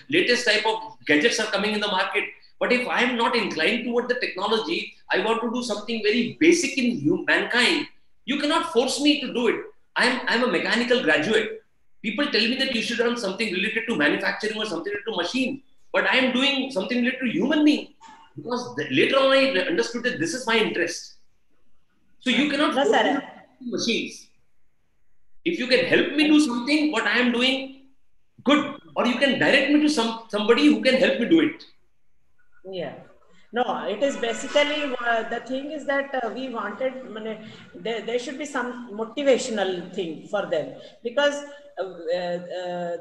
Speaker 2: latest type of gadgets are coming in the market. But if I am not inclined toward the technology, I want to do something very basic in mankind, you cannot force me to do it. I'm a mechanical graduate. People tell me that you should run something related to manufacturing or something related to machine, but I am doing something related to human being, because later on I understood that this is my interest. So you cannot force me to do machines. If you can help me do something, what I am doing, good. Or you can direct me to somebody who can help me do it.
Speaker 4: Yeah. No, it is basically, the thing is that we wanted, there should be some motivational thing for them, because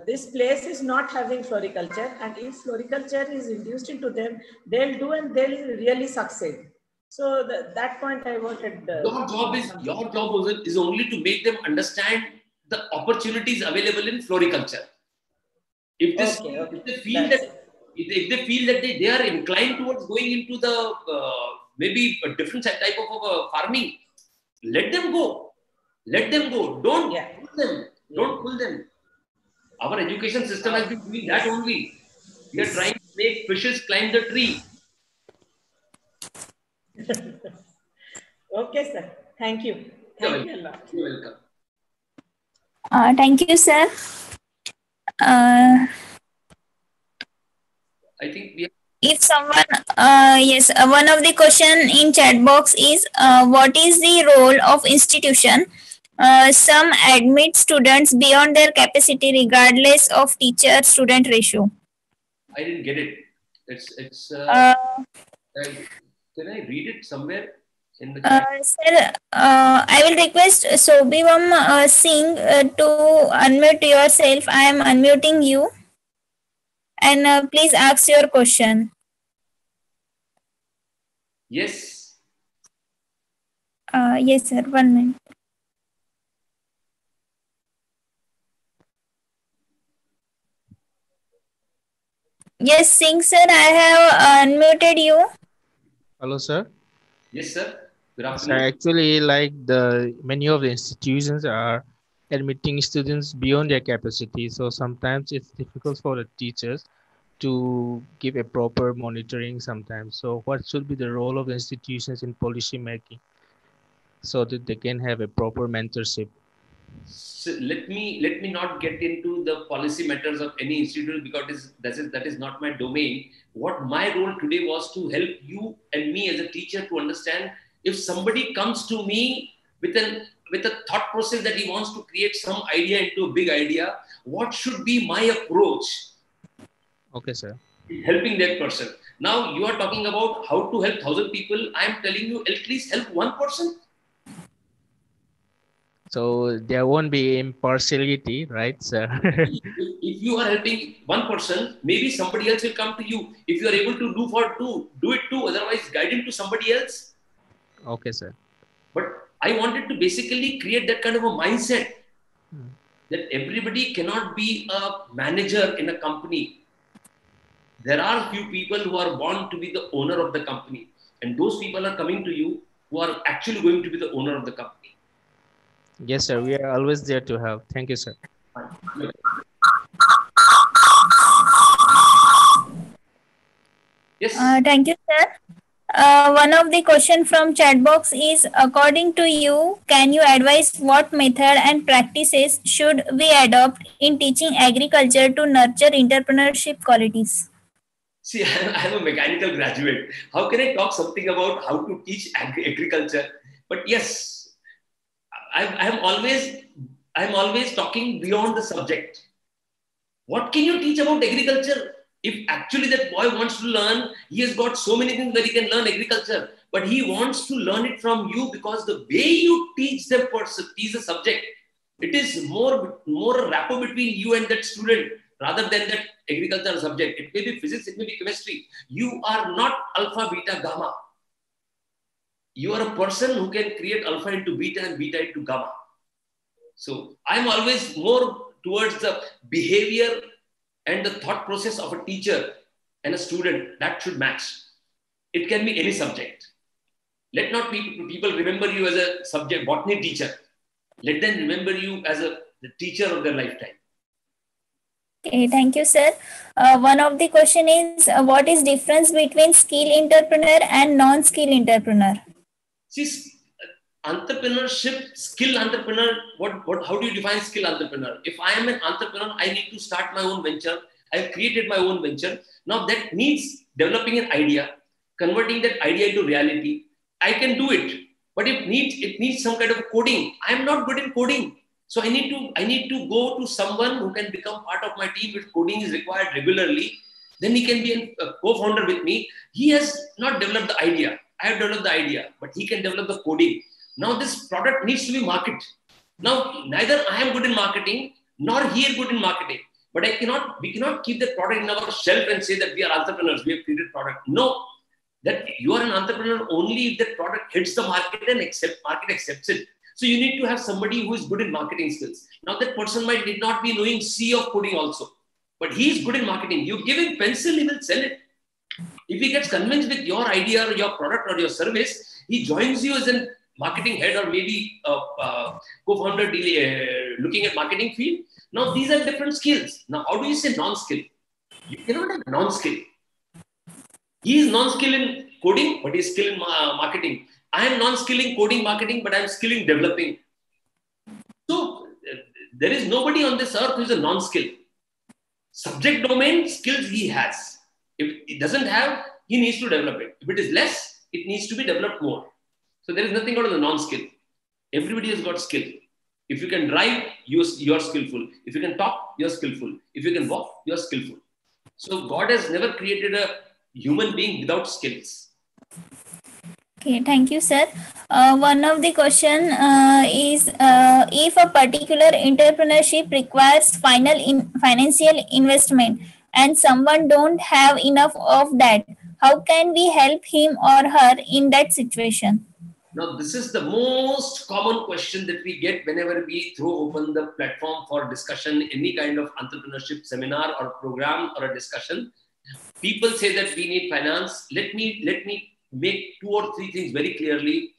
Speaker 4: this place is not having floriculture, and if floriculture is induced into them, they'll do and they'll really succeed. So that point I wanted.
Speaker 2: Your job is only to make them understand the opportunities available in floriculture. If they feel that they are inclined towards going into the maybe a different type of farming. Let them go. Let them go. Don't pull them. Don't pull them. Our education system has been doing that only. We are trying to make fishes climb the tree.
Speaker 4: Okay, sir. Thank you. Thank you a lot.
Speaker 2: You're welcome.
Speaker 1: Thank you, sir. Uh,
Speaker 2: I think we have.
Speaker 1: if someone, yes, one of the question in chat box is, what is the role of institution? Some admit students beyond their capacity regardless of teacher-student ratio.
Speaker 2: I didn't get it. Can I read it somewhere in the chat?
Speaker 1: Sir, I will request Sobivam Singh to unmute yourself. I am unmuting you. And please ask your question.
Speaker 2: Yes.
Speaker 1: Yes, sir. 1 minute. Yes, Singh, sir. I have unmuted you.
Speaker 5: Hello, sir.
Speaker 2: Yes, sir. Good
Speaker 5: So
Speaker 2: afternoon.
Speaker 5: actually, like many of the institutions are admitting students beyond their capacity. So sometimes it's difficult for the teachers to give a proper monitoring sometimes. So what should be the role of the institutions in policy making so that they can have a proper mentorship?
Speaker 2: So let me not get into the policy matters of any institute because that is not my domain. What my role today was to help you and me as a teacher to understand if somebody comes to me with a thought process that he wants to create some idea into a big idea, what should be my approach?
Speaker 5: Okay, sir.
Speaker 2: Helping that person. Now you are talking about how to help 1,000 people. I am telling you at least help one person.
Speaker 5: So there won't be impartiality, right, sir?
Speaker 2: If you are helping one person, maybe somebody else will come to you. If you are able to do for two, do it too. Otherwise, guide him to somebody else.
Speaker 5: Okay, sir.
Speaker 2: But I wanted to basically create that kind of a mindset that everybody cannot be a manager in a company. There are few people who are born to be the owner of the company. And those people are coming to you who are actually going to be the owner of the company.
Speaker 5: Yes, sir. We are always there to help. Thank you, sir.
Speaker 2: Yes.
Speaker 1: Thank you, sir. One of the question from chat box is, according to you, can you advise what method and practices should we adopt in teaching agriculture to nurture entrepreneurship qualities?
Speaker 2: See, I'm a mechanical graduate. How can I talk something about how to teach agriculture? But yes, I'm always talking beyond the subject. What can you teach about agriculture? If actually that boy wants to learn, he has got so many things that he can learn agriculture, but he wants to learn it from you because the way you teach the person, teach the subject, it is more a rapport between you and that student rather than that agricultural subject. It may be physics, it may be chemistry. You are not alpha, beta, gamma. You are a person who can create alpha into beta and beta into gamma. So I'm always more towards the behavior and the thought process of a teacher and a student that should match. It can be any subject. Let not people remember you as a subject botany teacher. Let them remember you as the teacher of their lifetime.
Speaker 1: Okay, thank you, sir. One of the question is, what is difference between skill entrepreneur and non-skill entrepreneur?
Speaker 2: See, entrepreneurship, skill entrepreneur, how do you define skill entrepreneur? If I am an entrepreneur, I need to start my own venture. I've created my own venture. Now that needs developing an idea, converting that idea into reality. I can do it, but it needs some kind of coding. I'm not good in coding. So I need to go to someone who can become part of my team if coding is required regularly. Then he can be a co-founder with me. He has not developed the idea. I have developed the idea, but he can develop the coding. Now this product needs to be marketed. Now neither I am good in marketing nor he is good in marketing. But we cannot keep the product in our shelf and say that we are entrepreneurs. We have created product. No, that you are an entrepreneur only if that product hits the market and market accepts it. So you need to have somebody who is good in marketing skills. Now that person might not be knowing C of coding also, but he is good in marketing. You give him pencil, he will sell it. If he gets convinced with your idea or your product or your service, he joins you as a marketing head or maybe a co-founder looking at marketing field. Now, these are different skills. Now, how do you say non-skill? You cannot have non-skill. He is non-skill in coding, but he's skilled in marketing. I am non-skill in coding, marketing, but I'm skilled in developing. So, there is nobody on this earth who is a non-skill. Subject domain skills he has. If he doesn't have, he needs to develop it. If it is less, it needs to be developed more. So there is nothing out of the non-skill. Everybody has got skill. If you can drive, you're skillful. If you can talk, you're skillful. If you can walk, you're skillful. So God has never created a human being without skills.
Speaker 1: Okay, thank you, sir. One of the question is if a particular entrepreneurship requires financial investment and someone don't have enough of that, how can we help him or her in that situation?
Speaker 2: Now, this is the most common question that we get whenever we throw open the platform for discussion, any kind of entrepreneurship seminar or program or a discussion. People say that we need finance. Let me make 2 or 3 things very clearly.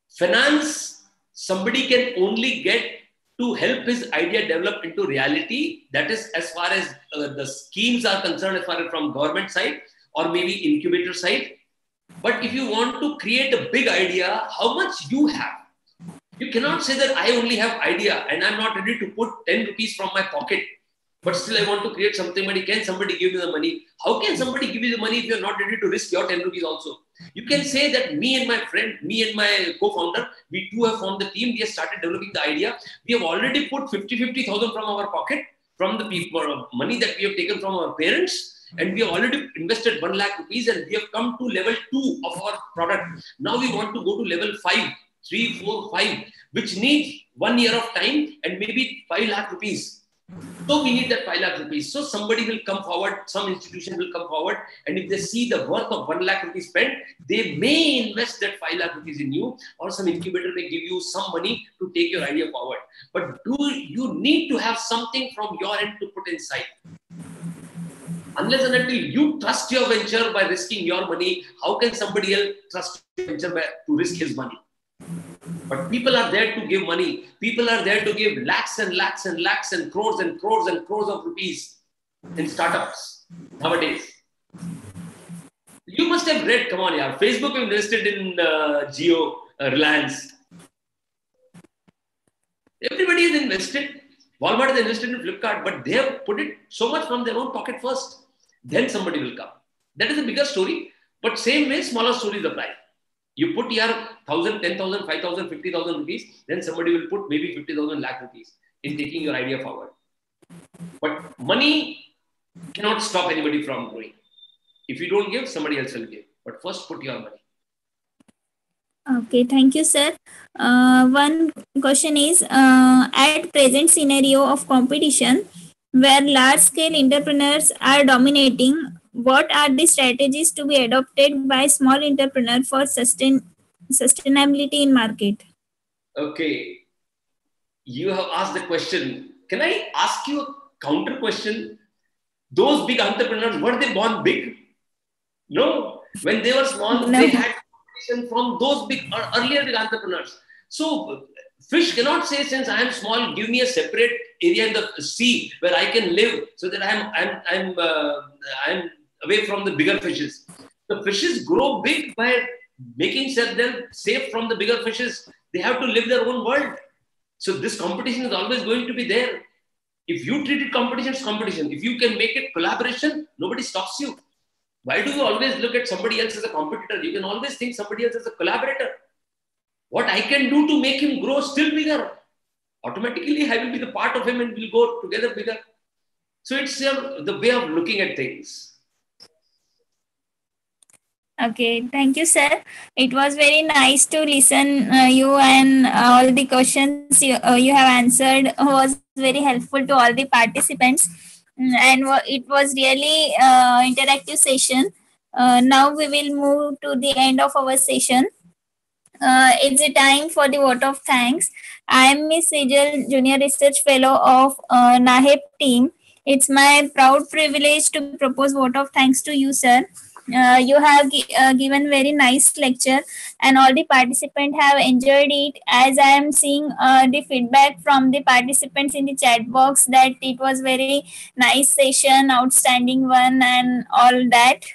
Speaker 2: Finance, somebody can only get to help his idea develop into reality. That is as far as the schemes are concerned, as far as from government side or maybe incubator side. But if you want to create a big idea, how much you have? You cannot say that I only have idea and I'm not ready to put 10 rupees from my pocket, but still I want to create something. But can somebody give me the money? How can somebody give you the money if you're not ready to risk your 10 rupees also? You can say that me and my friend, me and my co-founder, we two have formed the team. We have started developing the idea. We have already put 50,000 from our pocket, from the people, money that we have taken from our parents. And we have already invested 1 lakh rupees and we have come to level 2 of our product. Now we want to go to level 5, 3, 4, 5, which needs 1 year of time and maybe 5 lakh rupees. So we need that 5 lakh rupees. So somebody will come forward, some institution will come forward, and if they see the worth of 1 lakh rupees spent, they may invest that 5 lakh rupees in you, or some incubator may give you some money to take your idea forward. But you need to have something from your end to put inside. Unless and until you trust your venture by risking your money, how can somebody else trust your venture to risk his money? But people are there to give money. People are there to give lakhs and lakhs and lakhs and crores and crores and crores of rupees in startups nowadays. You must have read, come on, yeah, Facebook invested in Jio, Reliance. Everybody is invested. Walmart is invested in Flipkart, but they have put it so much from their own pocket first. Then somebody will come. That is a bigger story, but same way, smaller stories apply. You put your 1,000, 10,000, 5,000, 50,000 rupees, then somebody will put maybe 50,000 lakh rupees in taking your idea forward. But money cannot stop anybody from growing. If you don't give, somebody else will give. But first, put your money.
Speaker 1: Okay, thank you, sir. One question is, at present scenario of competition, where large-scale entrepreneurs are dominating, what are the strategies to be adopted by small entrepreneurs for sustainability in market?
Speaker 2: Okay, you have asked the question. Can I ask you a counter question? Those big entrepreneurs, were they born big? No. When they were small,
Speaker 1: No.
Speaker 2: they had competition from those big earlier big entrepreneurs. So fish cannot say, since I am small, give me a separate area in the sea where I can live, so that I'm away from the bigger fishes. The fishes grow big by making them safe from the bigger fishes. They have to live their own world. So this competition is always going to be there. If you treat it competition, it's competition. If you can make it collaboration, nobody stops you. Why do you always look at somebody else as a competitor? You can always think somebody else as a collaborator. What I can do to make him grow still bigger, automatically I will be the part of him and we'll go together bigger. So it's the way of looking at things.
Speaker 1: Okay, thank you, sir. It was very nice to listen you, and all the questions you have answered was very helpful to all the participants. And it was really interactive session. Now we will move to the end of our session. It's a time for the vote of thanks. I am Miss Sejal, Junior Research Fellow of NAHEP team. It's my proud privilege to propose vote of thanks to you, sir. You have given very nice lecture, and all the participants have enjoyed it. As I am seeing the feedback from the participants in the chat box that it was very nice session, outstanding one, and all that.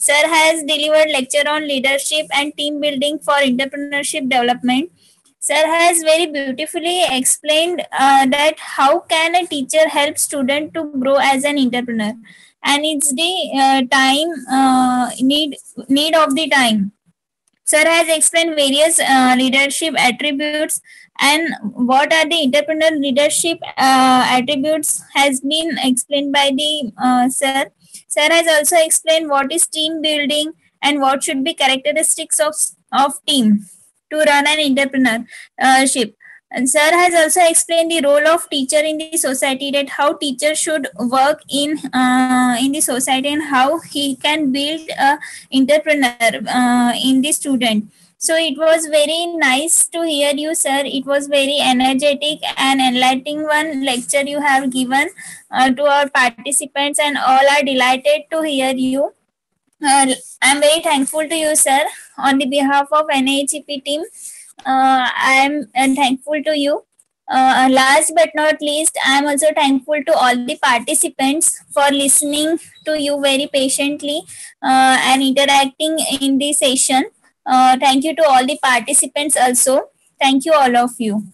Speaker 1: Sir has delivered lecture on leadership and team building for entrepreneurship development. Sir has very beautifully explained that how can a teacher help student to grow as an entrepreneur, and it's the time need of the time. Sir has explained various leadership attributes and what are the entrepreneur leadership attributes has been explained by the sir. Sir has also explained what is team building and what should be characteristics of team to run an entrepreneurship. And sir has also explained the role of teacher in the society, that how teacher should work in the society and how he can build a entrepreneur in the student. So it was very nice to hear you, sir. It was very energetic and enlightening one lecture you have given to our participants, and all are delighted to hear you. I'm very thankful to you, sir. On the behalf of NAHEP team, I'm thankful to you. Last but not least, I am also thankful to all the participants for listening to you very patiently and interacting in the session. Thank you to all the participants also. Thank you, all of you.